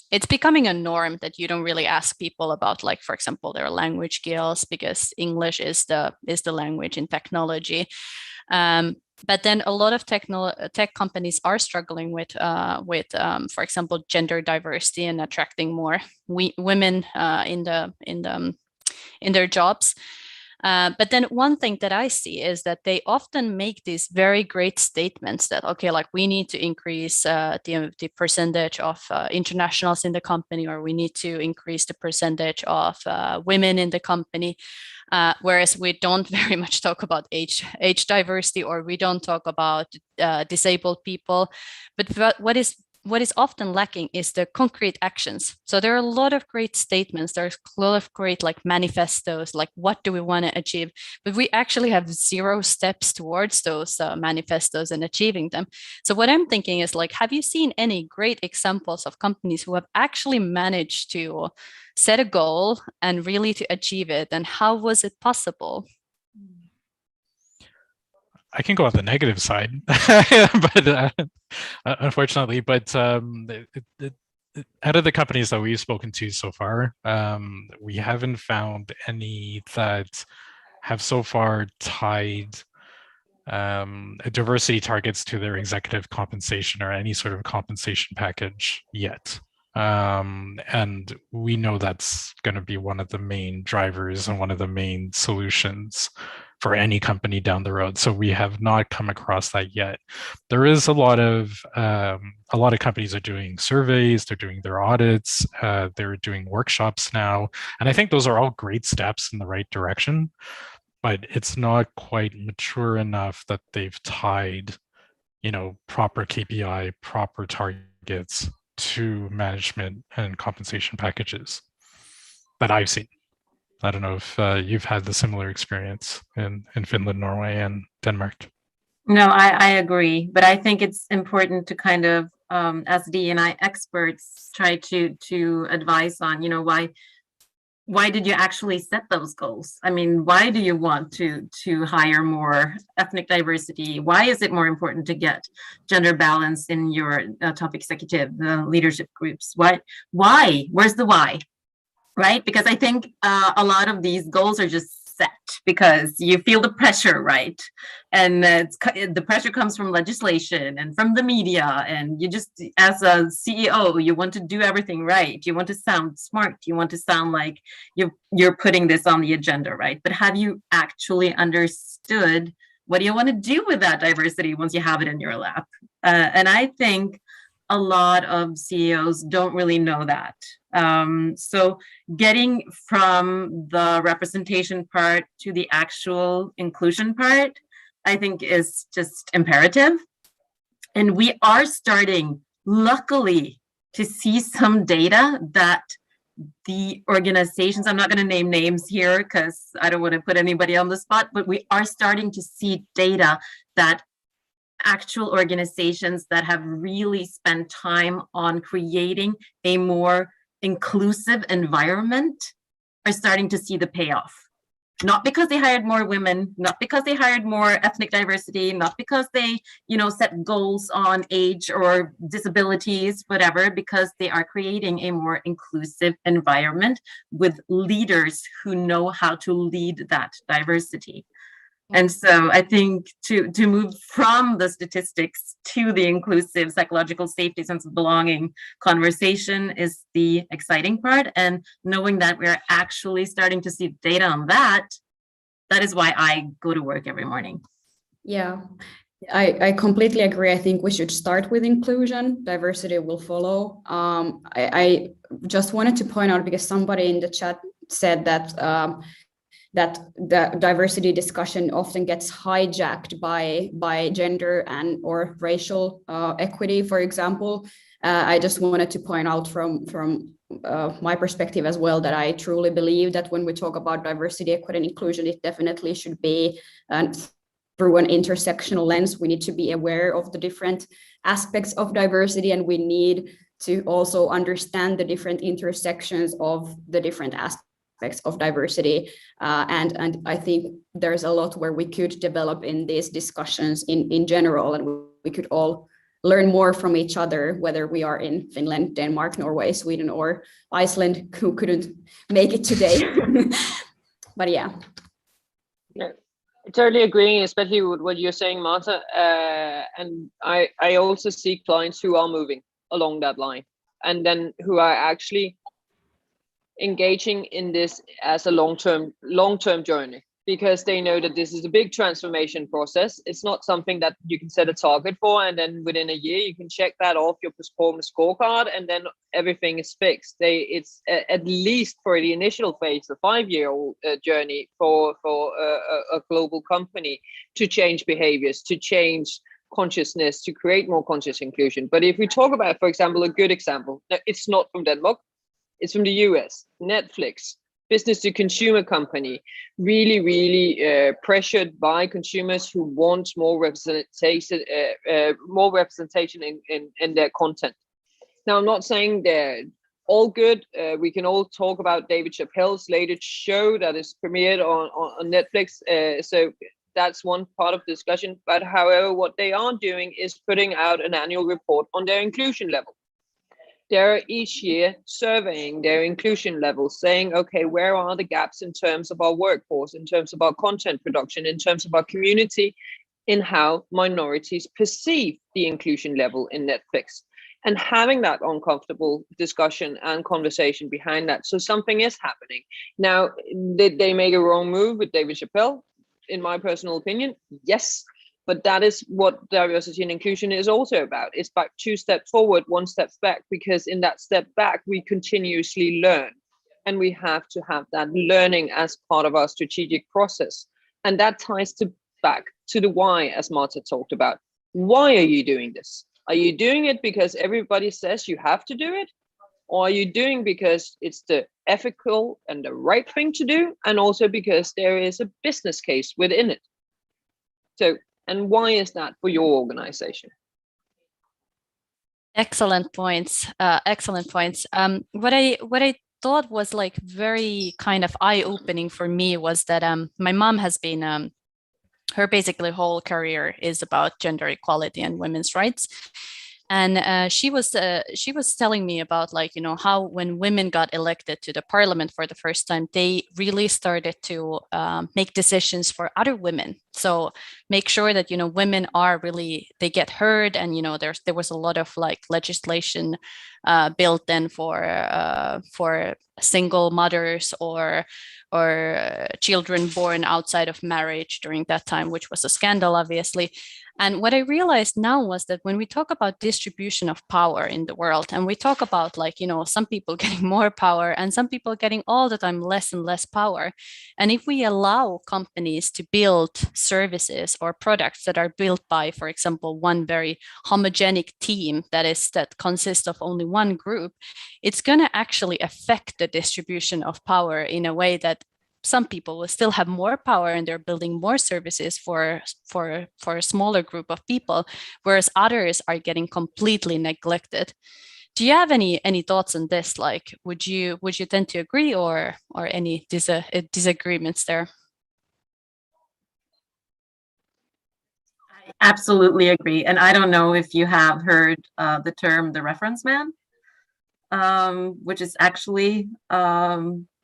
S1: it's becoming a norm that you don't really ask people about, like, for example, their language skills, because English is the language in technology. But then a lot of tech companies are struggling with for example, gender diversity and attracting more women in their jobs. But then one thing that I see is that they often make these very great statements that, okay, like, we need to increase the percentage of internationals in the company, or we need to increase the percentage of women in the company. Whereas we don't very much talk about age diversity, or we don't talk about disabled people. But what is often lacking is the concrete actions. So there are a lot of great statements. There's a lot of great, like, manifestos, like, what do we want to achieve? But we actually have 0 steps towards those manifestos and achieving them. So what I'm thinking is, like, have you seen any great examples of companies who have actually managed to set a goal and really to achieve it? And how was it possible?
S2: I can go on the negative side, but unfortunately, but out of the companies that we've spoken to so far, we haven't found any that have so far tied diversity targets to their executive compensation or any sort of compensation package yet. And we know that's going to be one of the main drivers and one of the main solutions for any company down the road. So we have not come across that yet. There is a lot of companies are doing surveys, they're doing their audits, they're doing workshops now. And I think those are all great steps in the right direction, but it's not quite mature enough that they've tied, proper KPI, proper targets to management and compensation packages that I've seen. I don't know if you've had the similar experience in Finland, Norway, and Denmark.
S3: No, I agree, but I think it's important to kind of, as D&I experts, try to advise on, why did you actually set those goals? I mean, why do you want to hire more ethnic diversity? Why is it more important to get gender balance in your top executive leadership groups? Why? Where's the why? Right? Because I think a lot of these goals are just set because you feel the pressure, right? And the pressure comes from legislation and from the media. And you just, as a CEO, you want to do everything right. You want to sound smart. You want to sound like you're putting this on the agenda, right? But have you actually understood what do you want to do with that diversity once you have it in your lap? And I think a lot of CEOs don't really know that. So getting from the representation part to the actual inclusion part, I think is just imperative. And we are starting, luckily, to see some data that the organizations, I'm not going to name names here because I don't want to put anybody on the spot, but we are starting to see data that actual organizations that have really spent time on creating a more inclusive environment are starting to see the payoff. Not because they hired more women, not because they hired more ethnic diversity, not because they, set goals on age or disabilities, whatever, because they are creating a more inclusive environment with leaders who know how to lead that diversity. And so I think to move from the statistics to the inclusive psychological safety, sense of belonging conversation is the exciting part. And knowing that we're actually starting to see data on that is why I go to work every morning.
S5: Yeah, I completely agree. I think we should start with inclusion. Diversity will follow. I just wanted to point out, because somebody in the chat said that that the diversity discussion often gets hijacked by gender and or racial equity, for example. I just wanted to point out from my perspective as well that I truly believe that when we talk about diversity, equity, and inclusion, it definitely should be through an intersectional lens. We need to be aware of the different aspects of diversity, and we need to also understand the different intersections of the different aspects of diversity. And I think there's a lot where we could develop in these discussions in general, and we could all learn more from each other, whether we are in Finland, Denmark, Norway, Sweden, or Iceland, who couldn't make it today. But yeah.
S4: Yeah, I totally agree, especially with what you're saying, Marta. And I also see clients who are moving along that line, and then who are actually engaging in this as a long-term journey, because they know that this is a big transformation process. It's not something that you can set a target for, and then within a year you can check that off your performance scorecard, and then everything is fixed. It's at least for the initial phase, the 5-year-old journey for a global company to change behaviors, to change consciousness, to create more conscious inclusion. But if we talk about, for example, a good example, it's not from Denmark, it's from the US, Netflix, business to consumer company, really pressured by consumers who want more representation in their content. Now, I'm not saying they're all good. We can all talk about David Chappelle's latest show that is premiered on Netflix. So that's one part of the discussion. But however, what they are doing is putting out an annual report on their inclusion level. They're each year surveying their inclusion levels, saying, okay, where are the gaps in terms of our workforce, in terms of our content production, in terms of our community, in how minorities perceive the inclusion level in Netflix, and having that uncomfortable discussion and conversation behind that. So something is happening. Now, did they make a wrong move with David Chappelle? In my personal opinion, yes. But that is what diversity and inclusion is also about. It's about 2 steps forward, 1 step back, because in that step back, we continuously learn. And we have to have that learning as part of our strategic process. And that ties back to the why, as Marta talked about. Why are you doing this? Are you doing it because everybody says you have to do it? Or are you doing because it's the ethical and the right thing to do? And also because there is a business case within it. So, and why is that for your organization?
S1: Excellent points. Excellent points. What I thought was like very kind of eye-opening for me was that my mom has been her basically whole career is about gender equality and women's rights. And she was telling me about, like, you know, how when women got elected to the parliament for the first time, they really started to make decisions for other women. So make sure that, you know, women are really, they get heard. And, you know, there was a lot of like legislation built in for single mothers or children born outside of marriage during that time, which was a scandal, obviously. And what I realized now was that when we talk about distribution of power in the world, and we talk about, like, you know, some people getting more power and some people getting all the time less and less power. And if we allow companies to build services or products that are built by, for example, one very homogenic team that consists of only one group, it's going to actually affect the distribution of power in a way that some people will still have more power and they're building more services for a smaller group of people, whereas others are getting completely neglected. Do you have any thoughts on this? Like, would you tend to agree or any disagreements there?
S3: I absolutely agree. And I don't know if you have heard the term the reference man, which is actually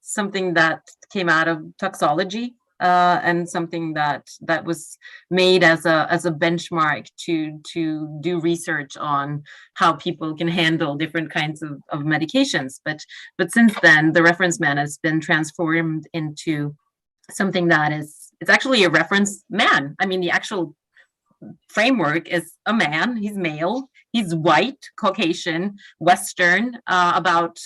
S3: something that came out of toxology and something that was made as a benchmark to do research on how people can handle different kinds of medications. But since then, the reference man has been transformed into something that it's actually a reference man. I mean, the actual framework is a man. He's male. He's white, Caucasian, Western, about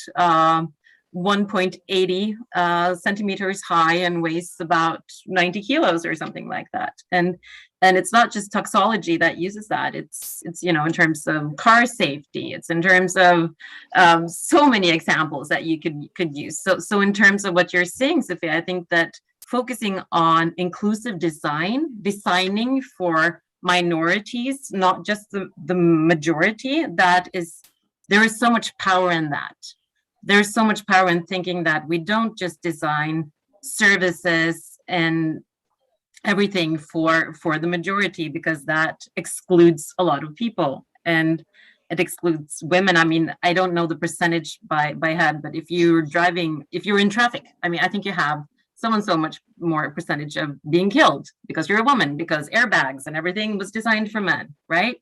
S3: 1.80 centimeters high and weighs about 90 kilos or something like that. And it's not just toxology that uses that. It's you know, in terms of car safety. It's in terms of so many examples that you could use. So in terms of what you're saying, Sophia, I think that focusing on inclusive design, designing for minorities, not just the majority, there is so much power in that. There's so much power in thinking that we don't just design services and everything for the majority, because that excludes a lot of people, and it excludes women. I mean, I don't know the percentage by head, but if you're in traffic, I mean, I think you have so much more percentage of being killed because you're a woman, because airbags and everything was designed for men, right?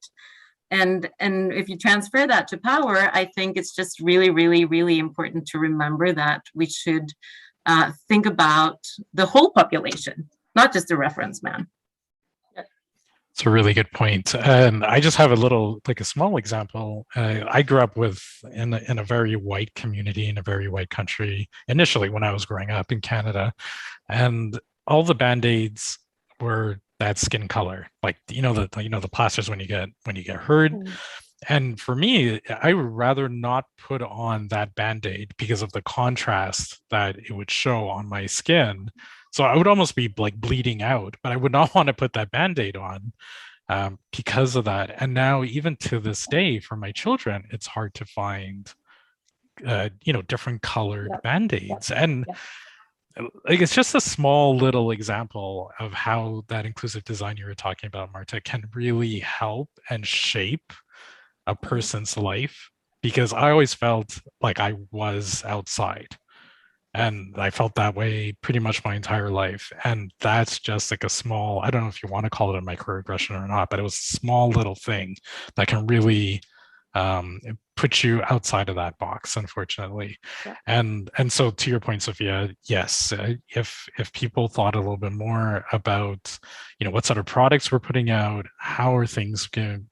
S3: And if you transfer that to power, I think it's just really, really, really important to remember that we should think about the whole population, not just the reference man.
S2: It's a really good point. And I just have a small example. I grew up in a very white community, in a very white country, initially when I was growing up in Canada. And all the Band-Aids were that skin color, like, the plasters when you get hurt. And for me, I would rather not put on that Band-Aid because of the contrast that it would show on my skin. So I would almost be like bleeding out, but I would not want to put that Band-Aid on because of that. And now, even to this day, for my children, it's hard to find, different colored Band-Aids. And like, it's just a small little example of how that inclusive design you were talking about, Marta, can really help and shape a person's life, because I always felt like I was outside, and I felt that way pretty much my entire life. And that's just like a small, I don't know if you want to call it a microaggression or not, but it was a small little thing that can really put you outside of that box, unfortunately. And so, to your point, Sophia, yes, if people thought a little bit more about, what sort of products we're putting out, how are things going,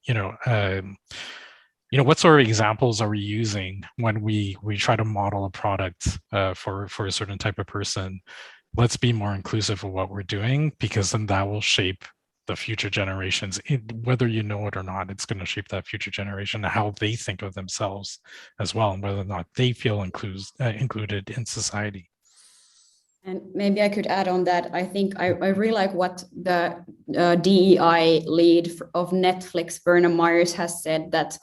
S2: what sort of examples are we using when we try to model a product for a certain type of person? Let's be more inclusive of what we're doing, because then that will shape the future generations. Whether you know it or not, it's going to shape that future generation, how they think of themselves as well, and whether or not they feel included in society.
S5: And maybe I could add on that. I think I really like what the DEI lead of Netflix, Verna Myers, has said, that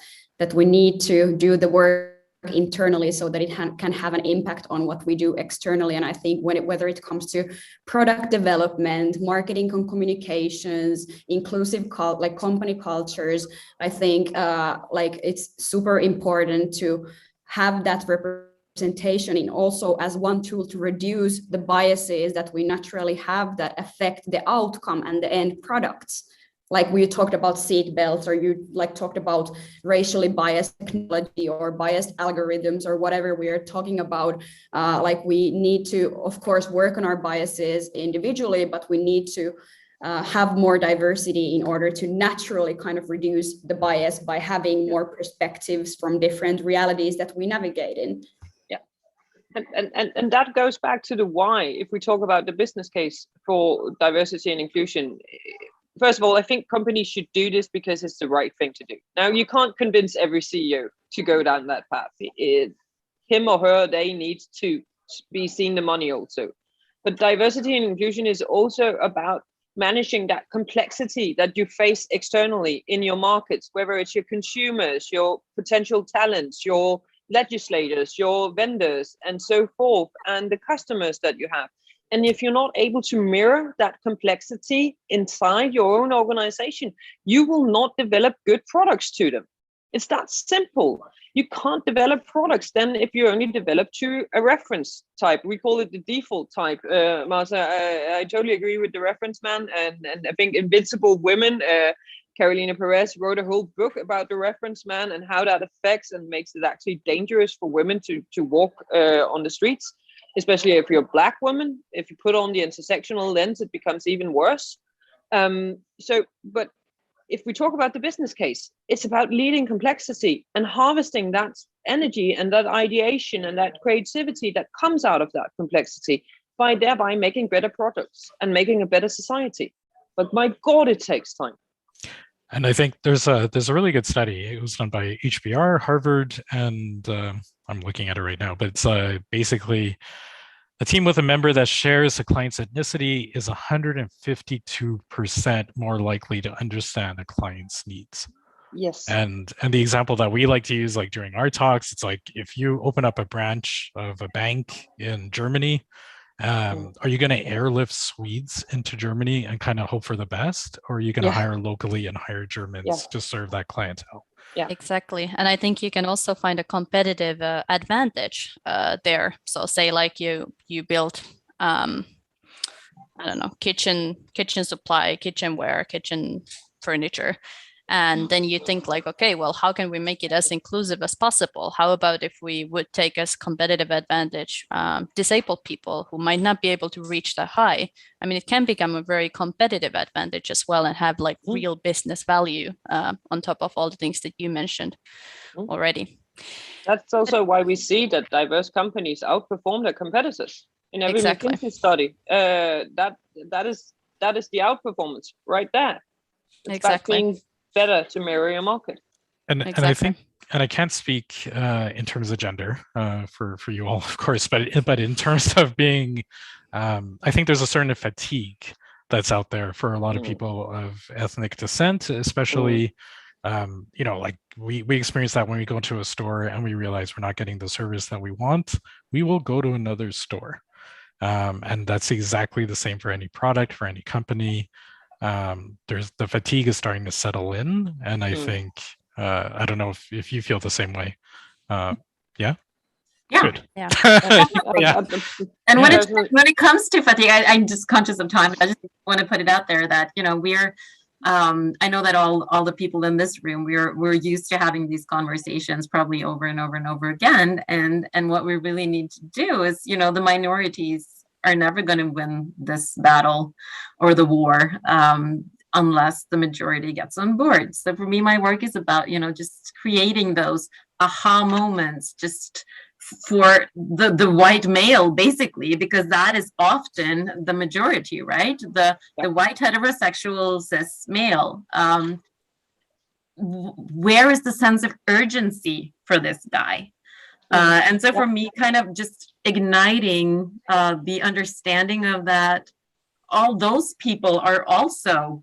S5: we need to do the work internally so that it can have an impact on what we do externally. And I think whether it comes to product development, marketing and communications, inclusive company cultures, I think it's super important to have that representation, and also as one tool to reduce the biases that we naturally have that affect the outcome and the end products. Like we talked about seat belts, or you talked about racially biased technology or biased algorithms, or whatever we are talking about. We need to, of course, work on our biases individually, but we need to have more diversity in order to naturally kind of reduce the bias by having more perspectives from different realities that we navigate in.
S4: Yeah, and that goes back to the why. If we talk about the business case for diversity and inclusion, first of all, I think companies should do this because it's the right thing to do. Now, you can't convince every CEO to go down that path. Him or her, they need to be seeing the money also. But diversity and inclusion is also about managing that complexity that you face externally in your markets, whether it's your consumers, your potential talents, your legislators, your vendors, and so forth, and the customers that you have. And if you're not able to mirror that complexity inside your own organization, you will not develop good products to them. It's that simple. You can't develop products then if you only develop to a reference type. We call it the default type. Marta, I totally agree with the reference man. And I think Invincible Women, Carolina Perez wrote a whole book about the reference man and how that affects and makes it actually dangerous for women to walk on the streets. Especially if you're a Black woman. If you put on the intersectional lens, it becomes even worse. But if we talk about the business case, it's about leading complexity and harvesting that energy and that ideation and that creativity that comes out of that complexity, by thereby making better products and making a better society. But my God, it takes time.
S2: And I think there's a really good study. It was done by HBR, Harvard, and I'm looking at it right now, but it's basically A team with a member that shares a client's ethnicity is 152% more likely to understand a client's needs.
S4: Yes.
S2: And the example that we like to use, like during our talks, it's like if you open up a branch of a bank in Germany, are you going to airlift Swedes into Germany and kind of hope for the best, or are you going to hire locally and hire Germans to serve that clientele?
S4: Yeah,
S1: exactly. And I think you can also find a competitive advantage there. So say like you built, I don't know, kitchen supply, kitchenware, kitchen furniture. And then you think like, okay, well, how can we make it as inclusive as possible? How about if we would take as competitive advantage disabled people who might not be able to reach that high? I mean, it can become a very competitive advantage as well and have like real business value on top of all the things that you mentioned already.
S4: That's also why we see that diverse companies outperform their competitors in every McKinsey study. That is the outperformance right there. It's about being better to mirror your market.
S2: And I think, and I can't speak in terms of gender for you all, of course, but in terms of being, I think there's a certain fatigue that's out there for a lot of people of ethnic descent, especially, you know, like we experience that when we go to a store and we realize we're not getting the service that we want, we will go to another store. And that's exactly the same for any product, for any company. There's the fatigue is starting to settle in, and I think I don't know if you feel the same way. Yeah. Good.
S3: And when it comes to fatigue, I'm just conscious of time. I just want to put it out there that, you know, we're I know that all the people in this room, we're used to having these conversations probably over and over and over again, and what we really need to do is, you know, the minorities are never going to win this battle or the war unless the majority gets on board. So for me, my work is about, you know, just creating those aha moments just for the white male, basically, because that is often the majority, right? The white heterosexual cis male. Where is the sense of urgency for this guy? And so for me, kind of just igniting the understanding of that all those people are also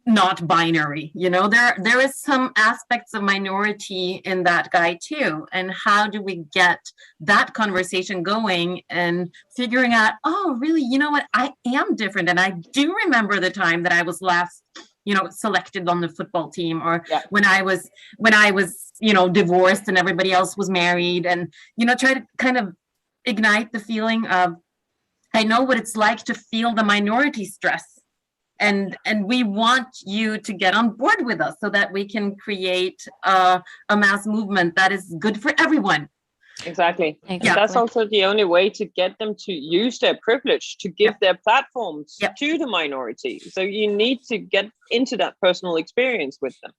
S3: not binary, you know, there is some aspects of minority in that guy too. And how do we get that conversation going and figuring out, oh, really, you know what, I am different. And I do remember the time that I was last, you know, selected on the football team, or when I was, you know, divorced and everybody else was married, and, you know, try to kind of ignite the feeling of, I know what it's like to feel the minority stress. And we want you to get on board with us so that we can create a mass movement that is good for everyone.
S4: Exactly. That's also the only way to get them to use their privilege, to give their platforms to the minority. So you need to get into that personal experience with them.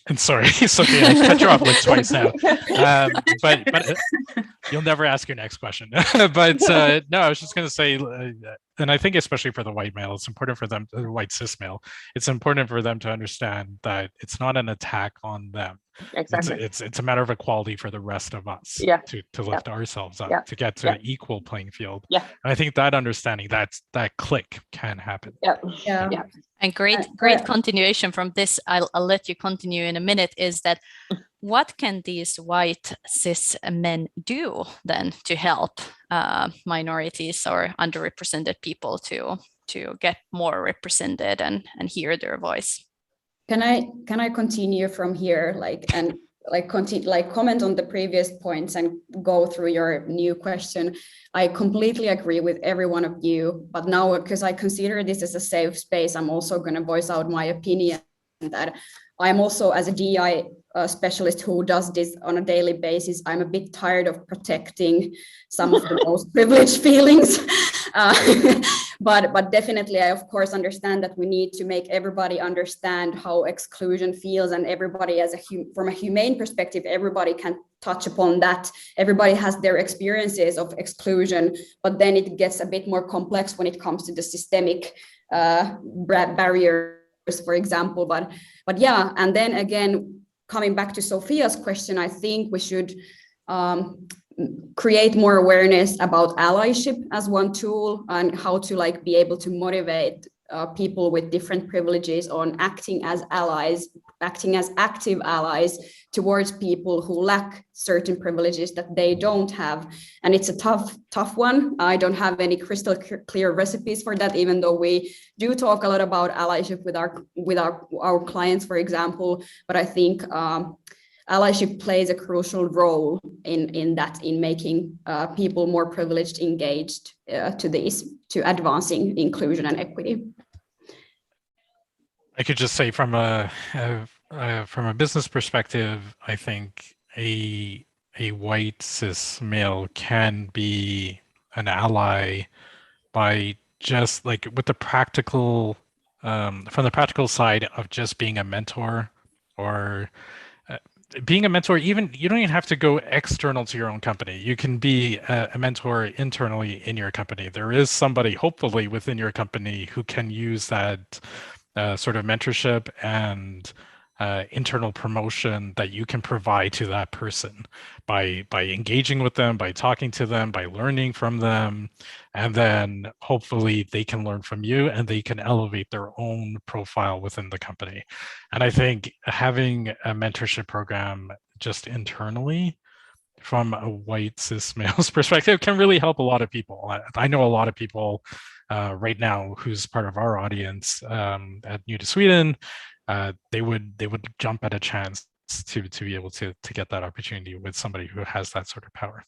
S2: And sorry, Sophia, I cut you off like twice now. But you'll never ask your next question. But no, I was just going to say, and I think especially for the white male, it's important for them, the white cis male, it's important for them to understand that it's not an attack on them.
S4: Exactly.
S2: It's a matter of equality for the rest of us to lift ourselves up, to get to an equal playing field. And I think that understanding, that click can happen.
S1: And great continuation from this, I'll let you continue in a minute, is that what can these white cis men do then to help minorities or underrepresented people to get more represented and hear their voice?
S5: Can I continue from here, comment on the previous points and go through your new question? I completely agree with every one of you, but now, because I consider this as a safe space, I'm also going to voice out my opinion that I'm also, as a DEI specialist who does this on a daily basis, I'm a bit tired of protecting some of the most privileged feelings. But definitely, I of course understand that we need to make everybody understand how exclusion feels, and everybody, from a humane perspective, everybody can touch upon that. Everybody has their experiences of exclusion, but then it gets a bit more complex when it comes to the systemic barriers, for example. But yeah, and then again, coming back to Sophia's question, I think we should create more awareness about allyship as one tool, and how to like be able to motivate people with different privileges on acting as allies, acting as active allies towards people who lack certain privileges that they don't have. And it's a tough one. I don't have any crystal clear recipes for that, even though we do talk a lot about allyship with our clients, for example. But I think allyship plays a crucial role in making people more privileged, engaged to advancing inclusion and equity.
S2: I could just say from a business perspective, I think a white cis male can be an ally by just like with the practical, from the practical side of just being a mentor, or being a mentor. Even you don't even have to go external to your own company. You can be a mentor internally in your company. There is somebody hopefully within your company who can use that sort of mentorship and internal promotion that you can provide to that person by engaging with them, by talking to them, by learning from them, and then hopefully they can learn from you and they can elevate their own profile within the company. And I think having a mentorship program just internally from a white cis male's perspective can really help a lot of people. I know a lot of people right now who's part of our audience at New to Sweden. They would jump at a chance to be able to get that opportunity with somebody who has that sort of power.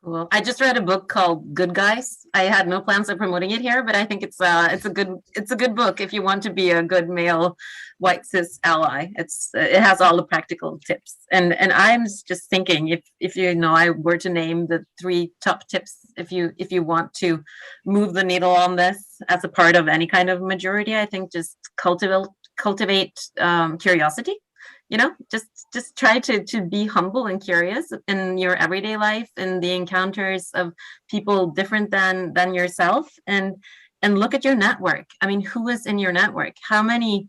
S3: Cool. I just read a book called Good Guys. I had no plans of promoting it here, but I think it's a good book if you want to be a good male white cis ally. It has all the practical tips. And I'm just thinking, if I were to name the 3 top tips, if you want to move the needle on this as a part of any kind of majority, I think just cultivate curiosity. Just try to be humble and curious in your everyday life, in the encounters of people different than yourself, and look at your network. I mean, who is in your network? How many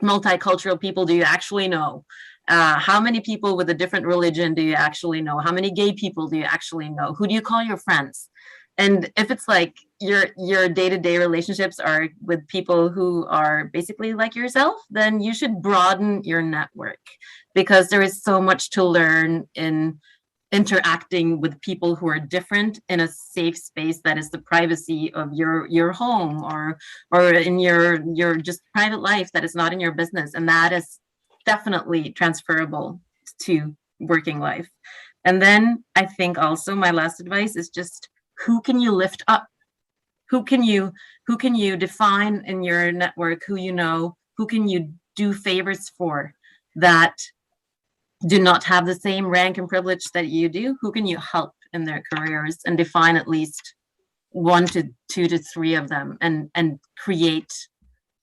S3: multicultural people do you actually know? How many people with a different religion do you actually know? How many gay people do you actually know? Who do you call your friends? And if it's like your day-to-day relationships are with people who are basically like yourself, then you should broaden your network, because there is so much to learn in interacting with people who are different in a safe space that is the privacy of your home, or in your just private life that is not in your business. And that is definitely transferable to working life. And then I think also my last advice is just, who can you lift up? Who can you define in your network, who you know, who can you do favors for that do not have the same rank and privilege that you do? Who can you help in their careers, and define at least 1 to 2 to 3 of them, and create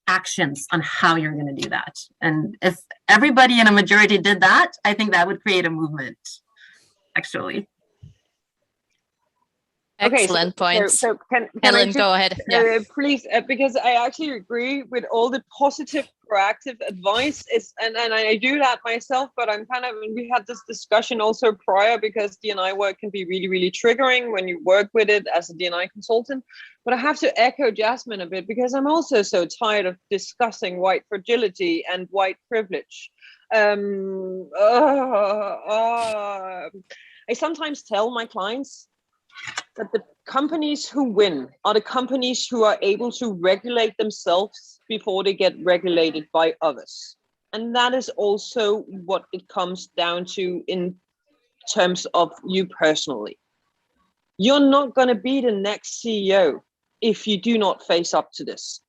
S3: actions on how you're going to do that. And if everybody in a majority did that, I think that would create a movement, actually.
S1: Excellent points.
S4: So can
S1: Helen,
S4: I just,
S1: go ahead. Yeah.
S4: Please, because I actually agree with all the positive, proactive advice. And I do that myself, but we had this discussion also prior, because D&I work can be really, really triggering when you work with it as a D&I consultant. But I have to echo Jasmine a bit, because I'm also so tired of discussing white fragility and white privilege. I sometimes tell my clients that the companies who win are the companies who are able to regulate themselves before they get regulated by others. And that is also what it comes down to in terms of you personally. You're not going to be the next CEO if you do not face up to this.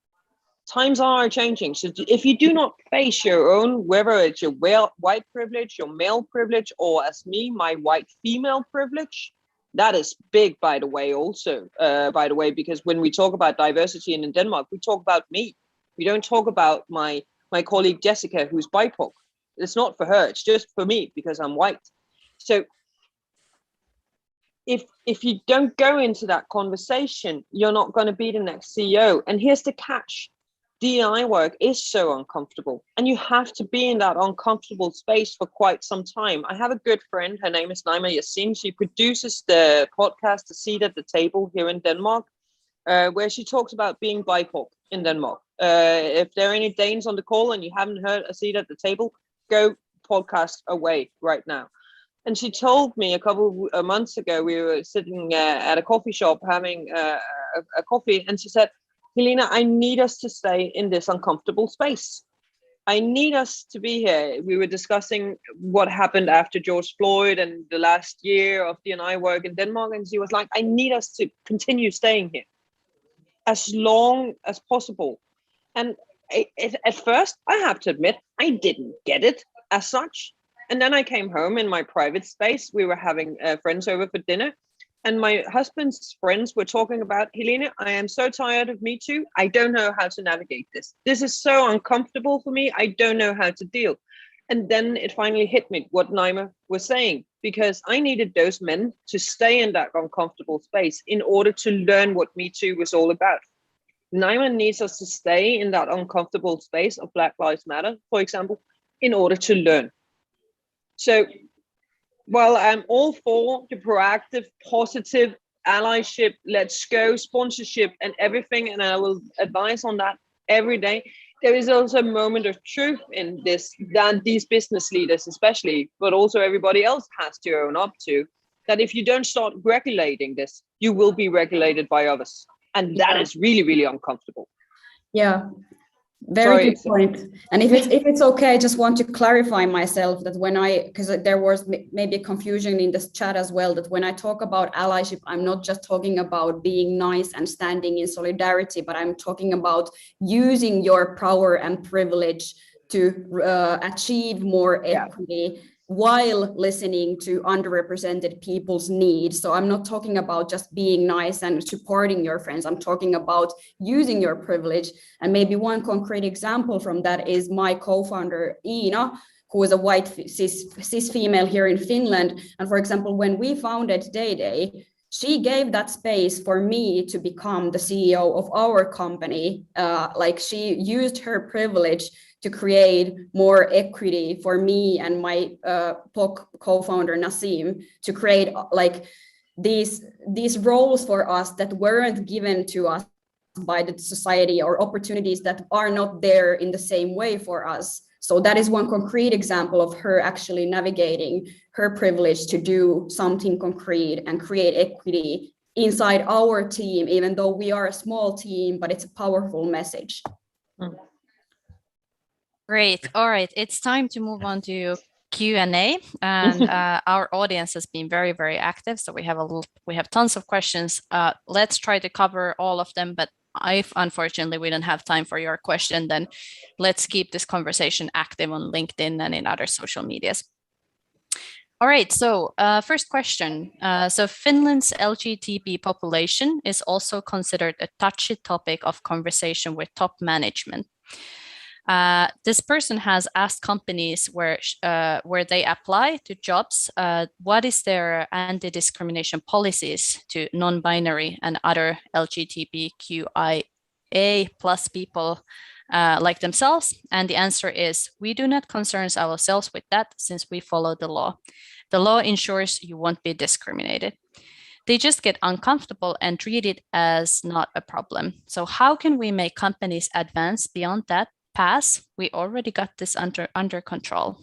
S4: Times are changing. So if you do not face your own, whether it's your white privilege, your male privilege, or as me, my white female privilege, that is big, by the way, also, because when we talk about diversity in Denmark, we talk about me. We don't talk about my colleague Jessica, who's BIPOC. It's not for her, it's just for me, because I'm white. So if you don't go into that conversation, you're not going to be the next CEO. And here's the catch. DEI work is so uncomfortable, and you have to be in that uncomfortable space for quite some time. I have a good friend, her name is Naima Yassin. She produces the podcast, A Seat at the Table, here in Denmark, where she talks about being BIPOC in Denmark. If there are any Danes on the call and you haven't heard A Seat at the Table, go podcast away right now. And she told me a couple of months ago, we were sitting at a coffee shop having a coffee, and she said, Helena, I need us to stay in this uncomfortable space. I need us to be here. We were discussing what happened after George Floyd and the last year of D&I work in Denmark. And she was like, I need us to continue staying here as long as possible. And at first, I have to admit, I didn't get it as such. And then I came home in my private space. We were having friends over for dinner. And my husband's friends were talking about, Helena, I am so tired of Me Too. I don't know how to navigate this. This is so uncomfortable for me. I don't know how to deal. And then it finally hit me what Naima was saying, because I needed those men to stay in that uncomfortable space in order to learn what Me Too was all about. Naima needs us to stay in that uncomfortable space of Black Lives Matter, for example, in order to learn. So, well, I'm all for the proactive, positive allyship, let's go, sponsorship and everything, and I will advise on that every day. There is also a moment of truth in this that these business leaders especially, but also everybody else has to own up to, that if you don't start regulating this, you will be regulated by others. And that is really, really uncomfortable.
S5: Yeah. Very good point. And if it's okay, I just want to clarify myself that because there was maybe a confusion in this chat as well, that when I talk about allyship, I'm not just talking about being nice and standing in solidarity, but I'm talking about using your power and privilege to achieve more equity while listening to underrepresented people's needs. So I'm not talking about just being nice and supporting your friends. I'm talking about using your privilege. And maybe one concrete example from that is my co-founder, Ina, who is a white cis female here in Finland. And for example, when we founded Day, she gave that space for me to become the CEO of our company. Like she used her privilege to create more equity for me and my POC co-founder Nassim, to create like these roles for us that weren't given to us by the society, or opportunities that are not there in the same way for us. So that is one concrete example of her actually navigating her privilege to do something concrete and create equity inside our team, even though we are a small team, but it's a powerful message.
S1: Great. All right. It's time to move on to Q&A, and our audience has been very, very active. So we have tons of questions. Let's try to cover all of them, but if unfortunately we don't have time for your question, then let's keep this conversation active on LinkedIn and in other social medias. All right, so first question. So Finland's LGBT population is also considered a touchy topic of conversation with top management. This person has asked companies where they apply to jobs, what is their anti-discrimination policies to non-binary and other LGBTQIA+ people like themselves? And the answer is, we do not concern ourselves with that since we follow the law. The law ensures you won't be discriminated. They just get uncomfortable and treat it as not a problem. So how can we make companies advance beyond that? We already got this under control.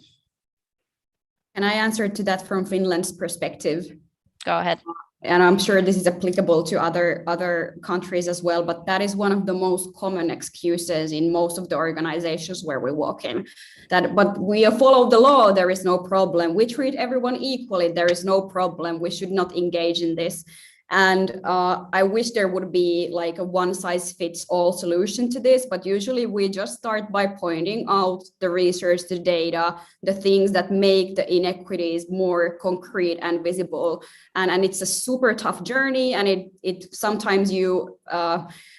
S5: Can I answer to that from Finland's perspective?
S1: Go ahead.
S5: And I'm sure this is applicable to other countries as well, but that is one of the most common excuses in most of the organizations where we work in. But we follow the law, there is no problem. We treat everyone equally, there is no problem. We should not engage in this. And I wish there would be like a one-size-fits-all solution to this, but usually we just start by pointing out the research, the data, the things that make the inequities more concrete and visible. And it's a super tough journey, and it sometimes you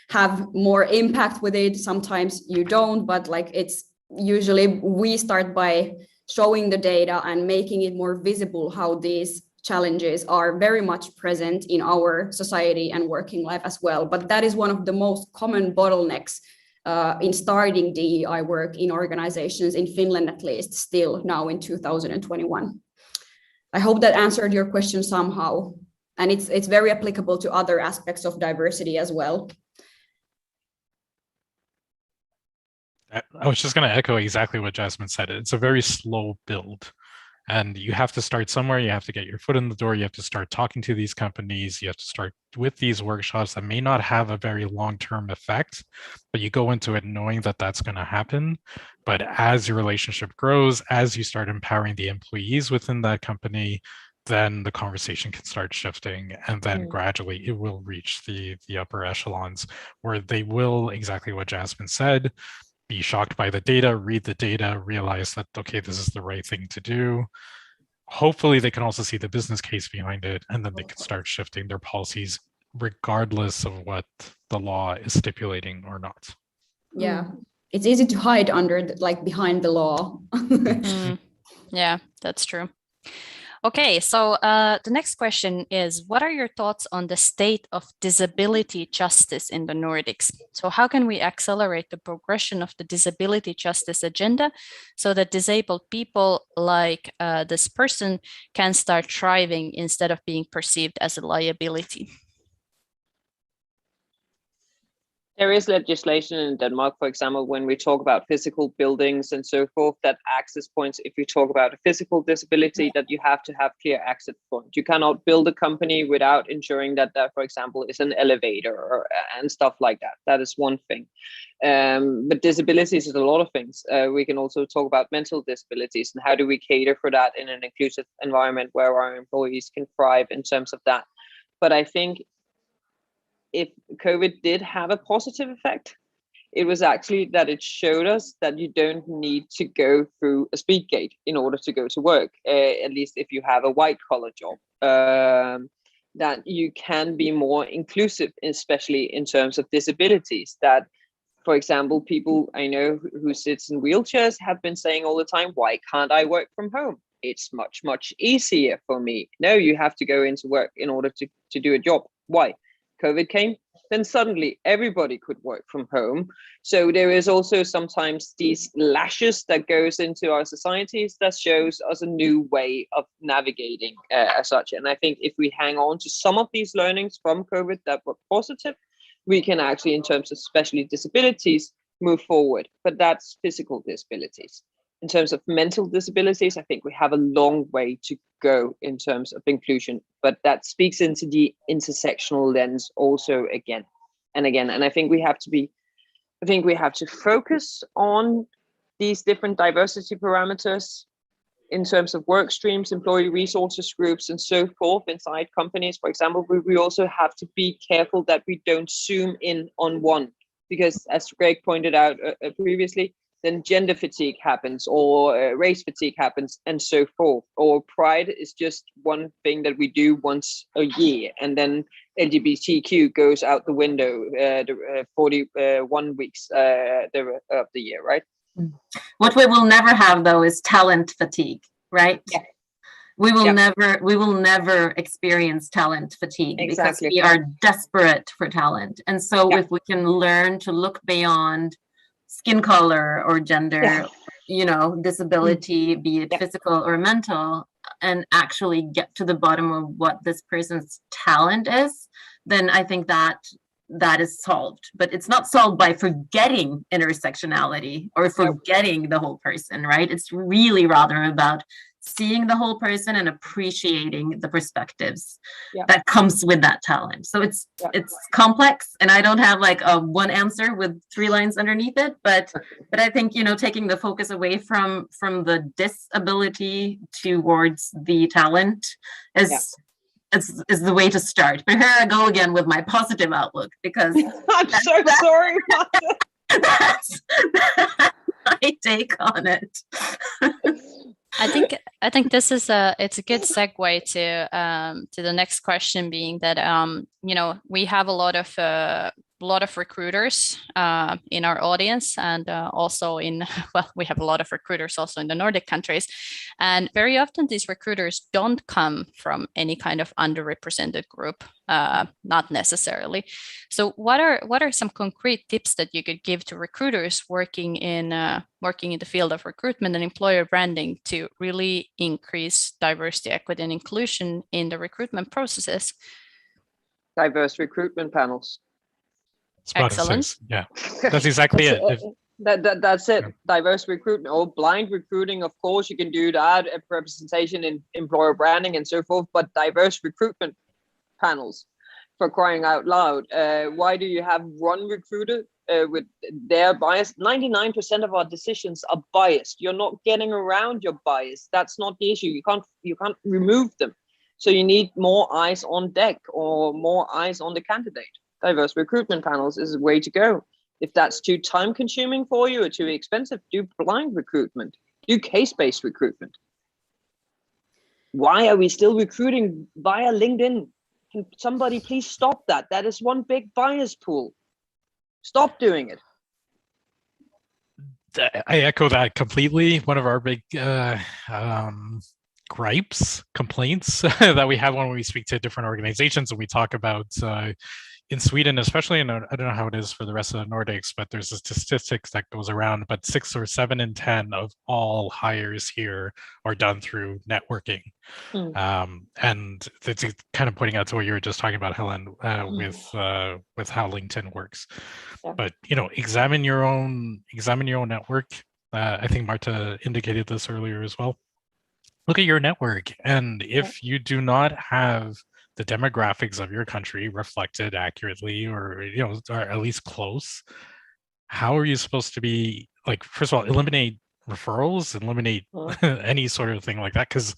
S5: have more impact with it, sometimes you don't, but like it's usually we start by showing the data and making it more visible how these challenges are very much present in our society and working life as well. But that is one of the most common bottlenecks in starting DEI work in organizations in Finland, at least, still now in 2021. I hope that answered your question somehow. And it's very applicable to other aspects of diversity as well.
S2: I was just going to echo exactly what Jasmine said. It's a very slow build. And you have to start somewhere. You have to get your foot in the door. You have to start talking to these companies. You have to start with these workshops that may not have a very long-term effect, but you go into it knowing that that's going to happen. But as your relationship grows, as you start empowering the employees within that company, then the conversation can start shifting, and then gradually it will reach the upper echelons where they will, exactly what Jasmine said, be shocked by the data, read the data, realize that, okay, this is the right thing to do. Hopefully they can also see the business case behind it, and then they can start shifting their policies regardless of what the law is stipulating or not.
S5: Yeah, it's easy to hide under, behind the law.
S1: Yeah, that's true. Okay, so the next question is, what are your thoughts on the state of disability justice in the Nordics? So how can we accelerate the progression of the disability justice agenda so that disabled people like this person can start thriving instead of being perceived as a liability?
S4: There is legislation in Denmark, for example, when we talk about physical buildings and so forth, that access points, if you talk about a physical disability, that you have to have clear access points. You cannot build a company without ensuring that there, for example, is an elevator and stuff like that. That is one thing. But disabilities is a lot of things. We can also talk about mental disabilities and how do we cater for that in an inclusive environment where our employees can thrive in terms of that. But I think if COVID did have a positive effect, it was actually that it showed us that you don't need to go through a speed gate in order to go to work, at least if you have a white collar job, that you can be more inclusive, especially in terms of disabilities. That, for example, people I know who sits in wheelchairs have been saying all the time, why can't I work from home? It's much, much easier for me. No, you have to go into work in order to do a job. Why? COVID came, then suddenly everybody could work from home. So there is also sometimes these lashes that goes into our societies that shows us a new way of navigating as such. And I think if we hang on to some of these learnings from COVID that were positive, we can actually, in terms of especially disabilities, move forward. But that's physical disabilities. In terms of mental disabilities, I think we have a long way to go in terms of inclusion, but that speaks into the intersectional lens also again and again. And I think we have to focus on these different diversity parameters in terms of work streams, employee resources groups, and so forth inside companies. For example, we also have to be careful that we don't zoom in on one, because as Greg pointed out previously, then gender fatigue happens, or race fatigue happens, and so forth. Or pride is just one thing that we do once a year, and then LGBTQ goes out the window 41 weeks of the year, right?
S3: What we will never have, though, is talent fatigue, right?
S4: Yeah.
S3: We will never experience talent fatigue,
S4: exactly,
S3: because we are desperate for talent. And so if we can learn to look beyond skin color or gender, disability, be it physical or mental, and actually get to the bottom of what this person's talent is, then I think that is solved. But it's not solved by forgetting intersectionality or forgetting the whole person, right? It's really rather about seeing the whole person and appreciating the perspectives that comes with that talent. So it's complex, and I don't have like a one answer with 3 lines underneath it, but I think, taking the focus away from the disability towards the talent is the way to start. But here I go again with my positive outlook, because
S4: I'm so sorry.
S3: That's my take on it.
S1: I think this is it's a good segue to the next question, being that we have a lot of lot of recruiters in our audience, and also we have a lot of recruiters also in the Nordic countries. And very often these recruiters don't come from any kind of underrepresented group, not necessarily. So what are some concrete tips that you could give to recruiters working in the field of recruitment and employer branding to really increase diversity, equity, and inclusion in the recruitment processes?
S4: Diverse recruitment panels.
S1: Excellent.
S2: Yeah, that's exactly it.
S4: That's it.
S2: Yeah.
S4: Diverse recruitment or blind recruiting, of course, you can do that, representation in employer branding and so forth, but diverse recruitment panels, for crying out loud. Why do you have one recruiter with their bias? 99% of our decisions are biased. You're not getting around your bias. That's not the issue. You can't remove them. So you need more eyes on deck or more eyes on the candidate. Diverse recruitment panels is a way to go. If that's too time consuming for you or too expensive, do blind recruitment, do case-based recruitment. Why are we still recruiting via LinkedIn? Can somebody please stop that? That is one big bias pool. Stop doing it.
S2: I echo that completely. One of our big complaints that we have when we speak to different organizations and we talk about in Sweden, especially, and I don't know how it is for the rest of the Nordics, but there's a statistics that goes around, but 6 or 7 in 10 of all hires here are done through networking. And it's kind of pointing out to what you were just talking about, Helen, with how LinkedIn works.
S4: Yeah.
S2: But examine your own network. I think Marta indicated this earlier as well. Look at your network, and if you do not have the demographics of your country reflected accurately, or or at least close, how are you supposed to be, like, first of all, eliminate referrals, eliminate any sort of thing like that? Because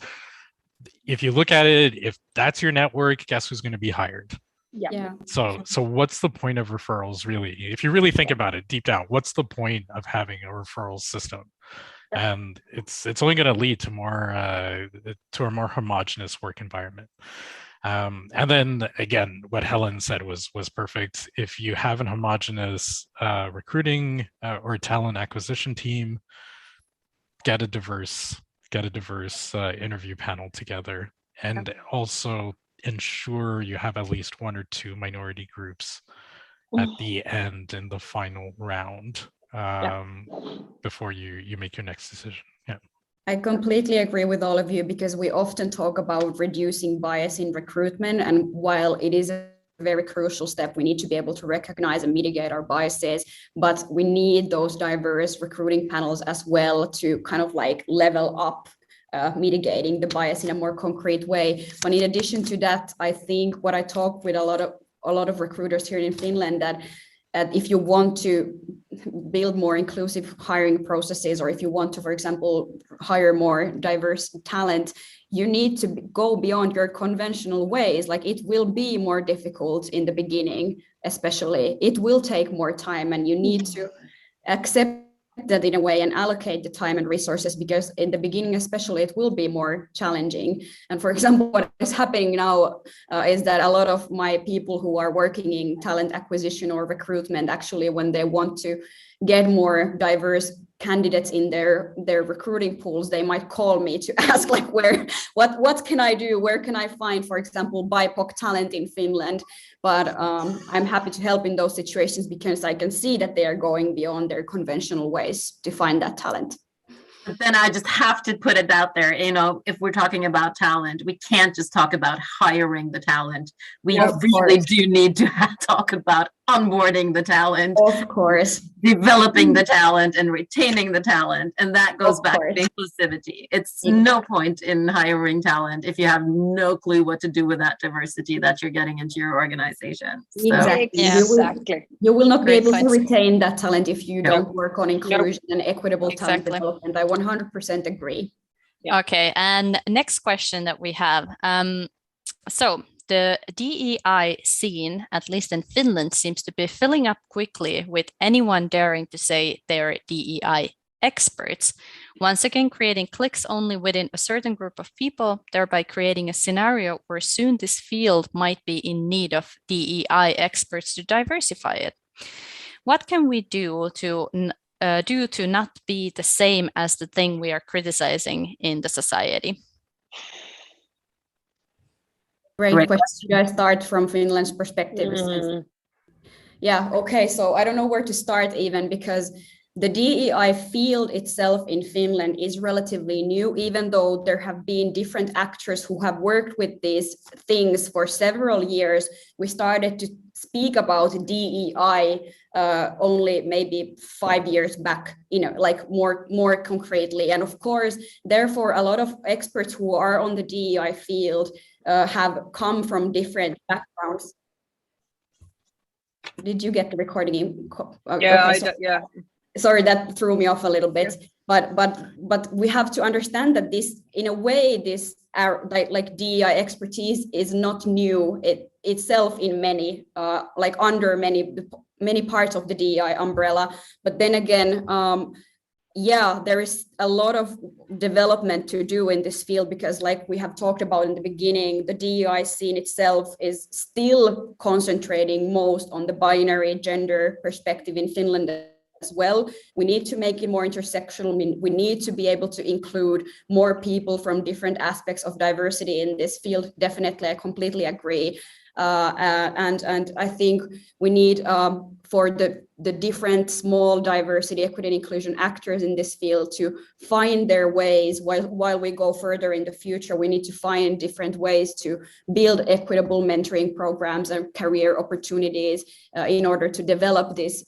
S2: if you look at it, if that's your network, guess who's going to be hired?
S5: Yeah.
S2: So what's the point of referrals, really? If you really think about it deep down, what's the point of having a referral system? And it's only going to lead to a more homogenous work environment. And then again, what Helen said was perfect. If you have an homogenous recruiting or talent acquisition team, get a diverse interview panel together, and also ensure you have at least 1 or 2 minority groups at the end in the final round before you make your next decision. Yeah.
S5: I completely agree with all of you, because we often talk about reducing bias in recruitment. And while it is a very crucial step, we need to be able to recognize and mitigate our biases, but we need those diverse recruiting panels as well to kind of like level up mitigating the bias in a more concrete way. But in addition to that, I think what I talk with a lot of recruiters here in Finland, that if you want to build more inclusive hiring processes, or if you want to, for example, hire more diverse talent, you need to go beyond your conventional ways. Like, it will be more difficult in the beginning, especially. It will take more time, and you need to accept that in a way and allocate the time and resources, because in the beginning especially it will be more challenging. And for example, what is happening now is that a lot of my people who are working in talent acquisition or recruitment, actually, when they want to get more diverse candidates in their recruiting pools, they might call me to ask, like, what can I do? Where can I find, for example, BIPOC talent in Finland? But I'm happy to help in those situations, because I can see that they are going beyond their conventional ways to find that talent.
S3: But then I just have to put it out there, if we're talking about talent, we can't just talk about hiring the talent. We really do need to talk about onboarding the talent.
S5: Of course.
S3: Developing the talent and retaining the talent. And that goes back to inclusivity. It's no point in hiring talent if you have no clue what to do with that diversity that you're getting into your organization. So,
S5: Exactly.
S1: Yeah,
S4: exactly.
S5: You will not be
S1: Great
S5: able to
S1: points.
S5: retain that talent if you don't work on inclusion and equitable talent
S1: Exactly.
S5: development. I 100% agree.
S4: Yeah.
S1: Okay, and next question that we have. So the DEI scene, at least in Finland, seems to be filling up quickly with anyone daring to say they're DEI experts, once again creating cliques only within a certain group of people, thereby creating a scenario where soon this field might be in need of DEI experts to diversify it. What can we do to not be the same as the thing we are criticizing in the society?
S5: Great question. Should I start from Finland's perspective? Yeah, okay. So I don't know where to start even, because the DEI field itself in Finland is relatively new, even though there have been different actors who have worked with these things for several years. We started to speak about DEI only maybe 5 years back, like more concretely. And of course, therefore, a lot of experts who are on the DEI field have come from different backgrounds. Did you get the recording?
S4: Yeah,
S5: okay,
S4: yeah.
S5: Sorry, that threw me off a little bit. But we have to understand that this, in a way, this like DEI expertise is not new itself in many like under many parts of the DEI umbrella. But then again, yeah, there is a lot of development to do in this field, because like we have talked about in the beginning, the DEI scene itself is still concentrating most on the binary gender perspective in Finland as well. We need to make it more intersectional. We need to be able to include more people from different aspects of diversity in this field. Definitely, I completely agree. And I think we need for the different small diversity, equity, and inclusion actors in this field to find their ways while we go further in the future. We need to find different ways to build equitable mentoring programs and career opportunities in order to develop this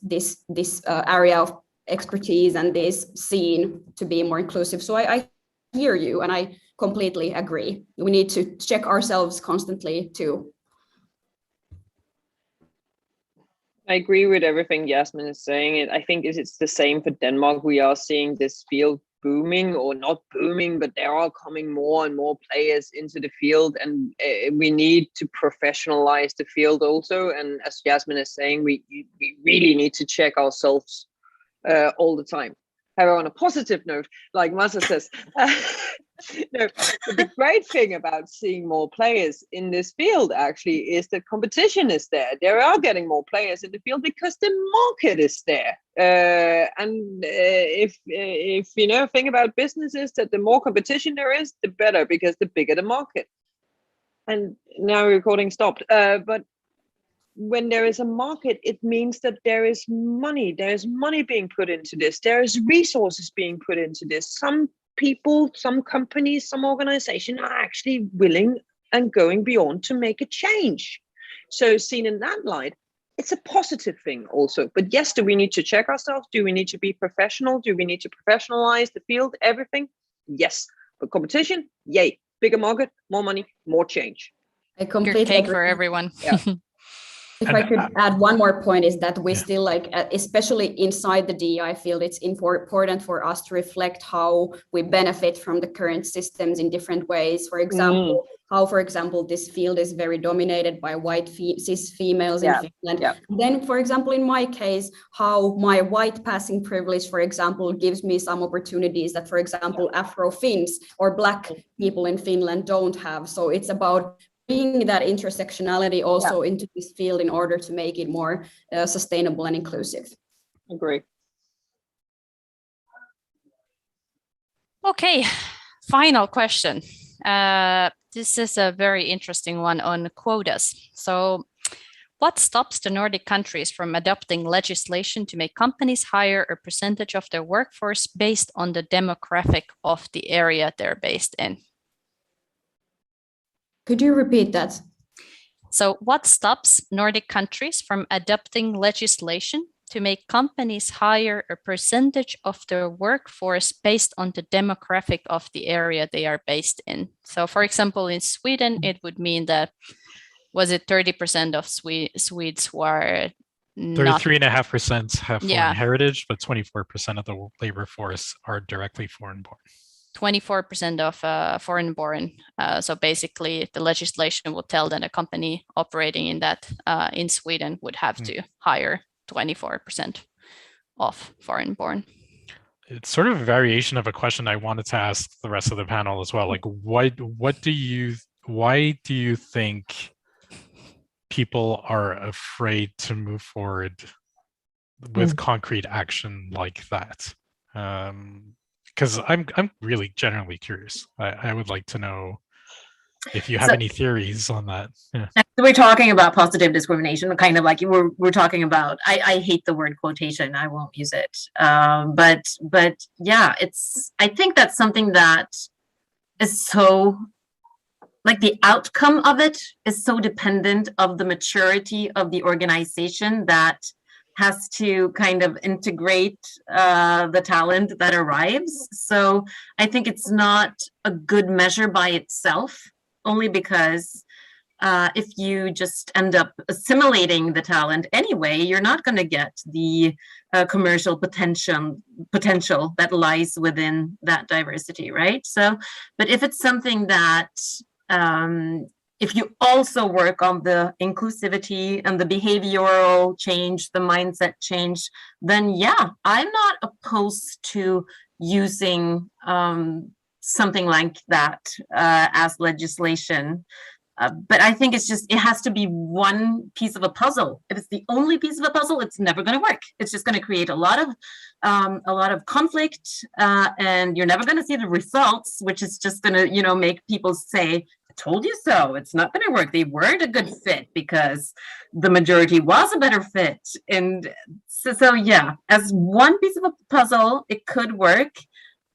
S5: area of expertise and this scene to be more inclusive. So I hear you, and I completely agree. We need to check ourselves constantly too.
S4: I agree with everything Yasmin is saying. I think it's the same for Denmark. We are seeing this field booming, or not booming, but there are coming more and more players into the field, and we need to professionalize the field also. And as Yasmin is saying, we really need to check ourselves all the time. However, on a positive note, like Masa says, no, the great thing about seeing more players in this field actually is that competition is there. There are getting more players in the field because the market is there. And if you know, thing about business is that the more competition there is, the better, because the bigger the market. And now recording stopped. But when there is a market, it means that there is money being put into this. There is resources being put into this. Some people, some companies, some organizations are actually willing and going beyond to make a change. So seen in that light, it's a positive thing also. But yes, do we need to check ourselves? Do we need to be professional? Do we need to professionalize the field? Everything? Yes. But competition? Yay. Bigger market, more money, more change.
S5: I completely
S1: cake
S5: agree.
S1: for everyone.
S4: Yeah.
S5: If I could add one more point, is that we still, like, especially inside the DEI field, it's important for us to reflect how we benefit from the current systems in different ways. For example, how, for example, this field is very dominated by white cis females in Finland. Yeah. Then, for example, in my case, how my white passing privilege, for example, gives me some opportunities that, for example, Afro-Finns or Black people in Finland don't have. So it's about bringing that intersectionality also into this field in order to make it more sustainable and inclusive.
S4: Agree.
S1: Okay, final question. This is a very interesting one on quotas. So what stops the Nordic countries from adopting legislation to make companies hire a percentage of their workforce based on the demographic of the area they're based in?
S5: Could you repeat that?
S1: So what stops Nordic countries from adopting legislation to make companies hire a percentage of their workforce based on the demographic of the area they are based in? So for example, in Sweden, it would mean that, was it 30% of Swedes who are
S2: 33.5% have foreign heritage, but 24% of the labor force are directly foreign-born.
S1: 24% of foreign-born. So basically, the legislation would tell that a company operating in that in Sweden would have to hire 24% of foreign-born.
S2: it's sort of a variation of a question I wanted to ask the rest of the panel as well. Like, why do you think people are afraid to move forward with concrete action like that? Because I'm really generally curious. I would like to know if you have any theories on that. Yeah.
S3: We're talking about positive discrimination, kind of like we're talking about. I hate the word quotation. I won't use it. But yeah, I think that's something that is so, like, the outcome of it is so dependent of the maturity of the organization that has to kind of integrate the talent that arrives. So I think it's not a good measure by itself, only because if you just end up assimilating the talent anyway, you're not going to get the commercial potential that lies within that diversity, right? So, but if it's something that if you also work on the inclusivity and the behavioral change, the mindset change, then yeah, I'm not opposed to using something like that as legislation. But I think it has to be one piece of a puzzle. If it's the only piece of a puzzle, it's never going to work. It's just going to create a lot of conflict, and you're never going to see the results, which is just going to, make people say, "I told you so." It's not going to work. They weren't a good fit because the majority was a better fit. And so yeah, as one piece of a puzzle, it could work,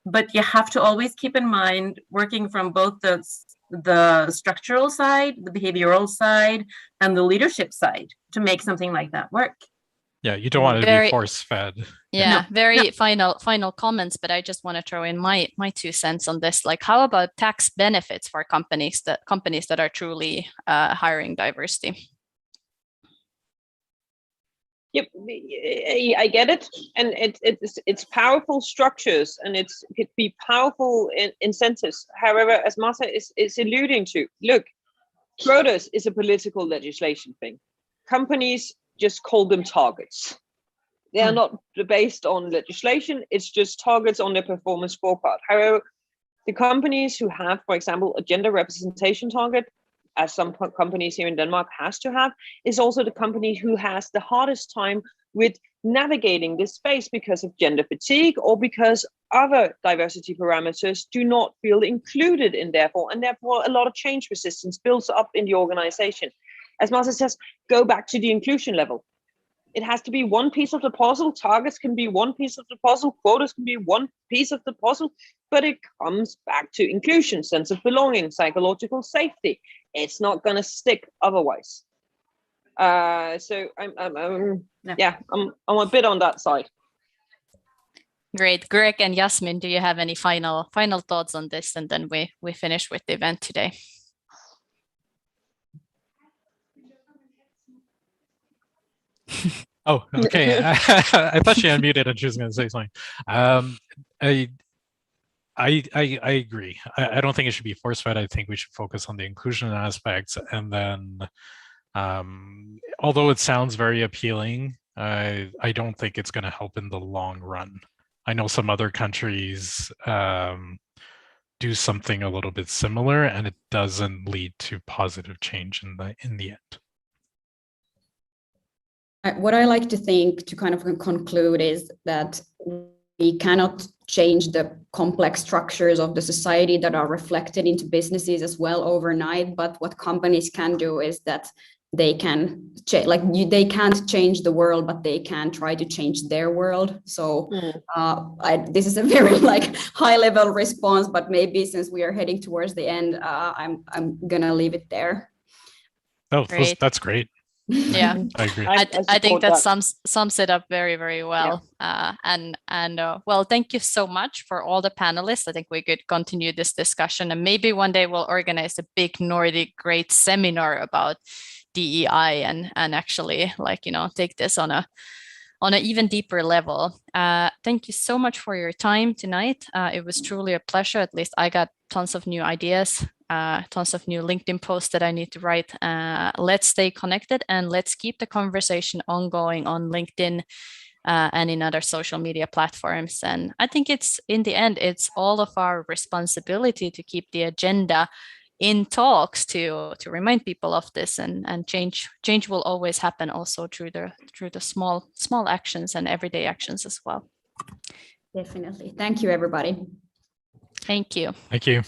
S3: but you have to always keep in mind working from both the structural side, the behavioral side, and the leadership side to make something like that work.
S2: Yeah, you don't want it to be force-fed.
S1: Yeah, final comments, but I just want to throw in my 2 cents on this. Like, how about tax benefits for companies that are truly hiring diversity?
S4: Yep, I get it, and it's powerful structures, and it could be powerful incentives. However, as Martha is alluding to, look, quotas is a political legislation thing. Companies just call them targets. They are not based on legislation. It's just targets on their performance scorecard. However, the companies who have, for example, a gender representation target, as some companies here in Denmark has to have, is also the company who has the hardest time with navigating this space because of gender fatigue or because other diversity parameters do not feel included and therefore a lot of change resistance builds up in the organization. As Martha says, go back to the inclusion level. It has to be one piece of the puzzle. Targets can be one piece of the puzzle. Quotas can be one piece of the puzzle, but it comes back to inclusion, sense of belonging, psychological safety. It's not going to stick otherwise. So I'm a bit on that side.
S1: Great. Greg and Yasmin, do you have any final thoughts on this? And then we finish with the event today.
S2: Oh, okay. I thought she unmuted and she was going to say something. I agree. I don't think it should be force-fed. I think we should focus on the inclusion aspects. And then, although it sounds very appealing, I don't think it's going to help in the long run. I know some other countries do something a little bit similar, and it doesn't lead to positive change in the end.
S5: What I like to think to kind of conclude is that we cannot change the complex structures of the society that are reflected into businesses as well overnight. But what companies can do is that they can they can't change the world, but they can try to change their world. So this is a very high level response, but maybe since we are heading towards the end, I'm gonna leave it there.
S2: Oh, that's great.
S1: Yeah,
S2: I agree.
S1: I think that sums it up very, very well. Yeah. Well, thank you so much for all the panelists. I think we could continue this discussion, and maybe one day we'll organize a big Nordic great seminar about DEI and actually take this on an even deeper level. Thank you so much for your time tonight. It was truly a pleasure. At least I got tons of new ideas. Tons of new LinkedIn posts that I need to write. Let's stay connected and let's keep the conversation ongoing on LinkedIn. and in other social media platforms. And I think it's, in the end, it's all of our responsibility to keep the agenda in talks to remind people of this, and change will always happen also through the small actions and everyday actions as well.
S5: Definitely. Thank you, everybody.
S1: Thank you.
S2: Thank you.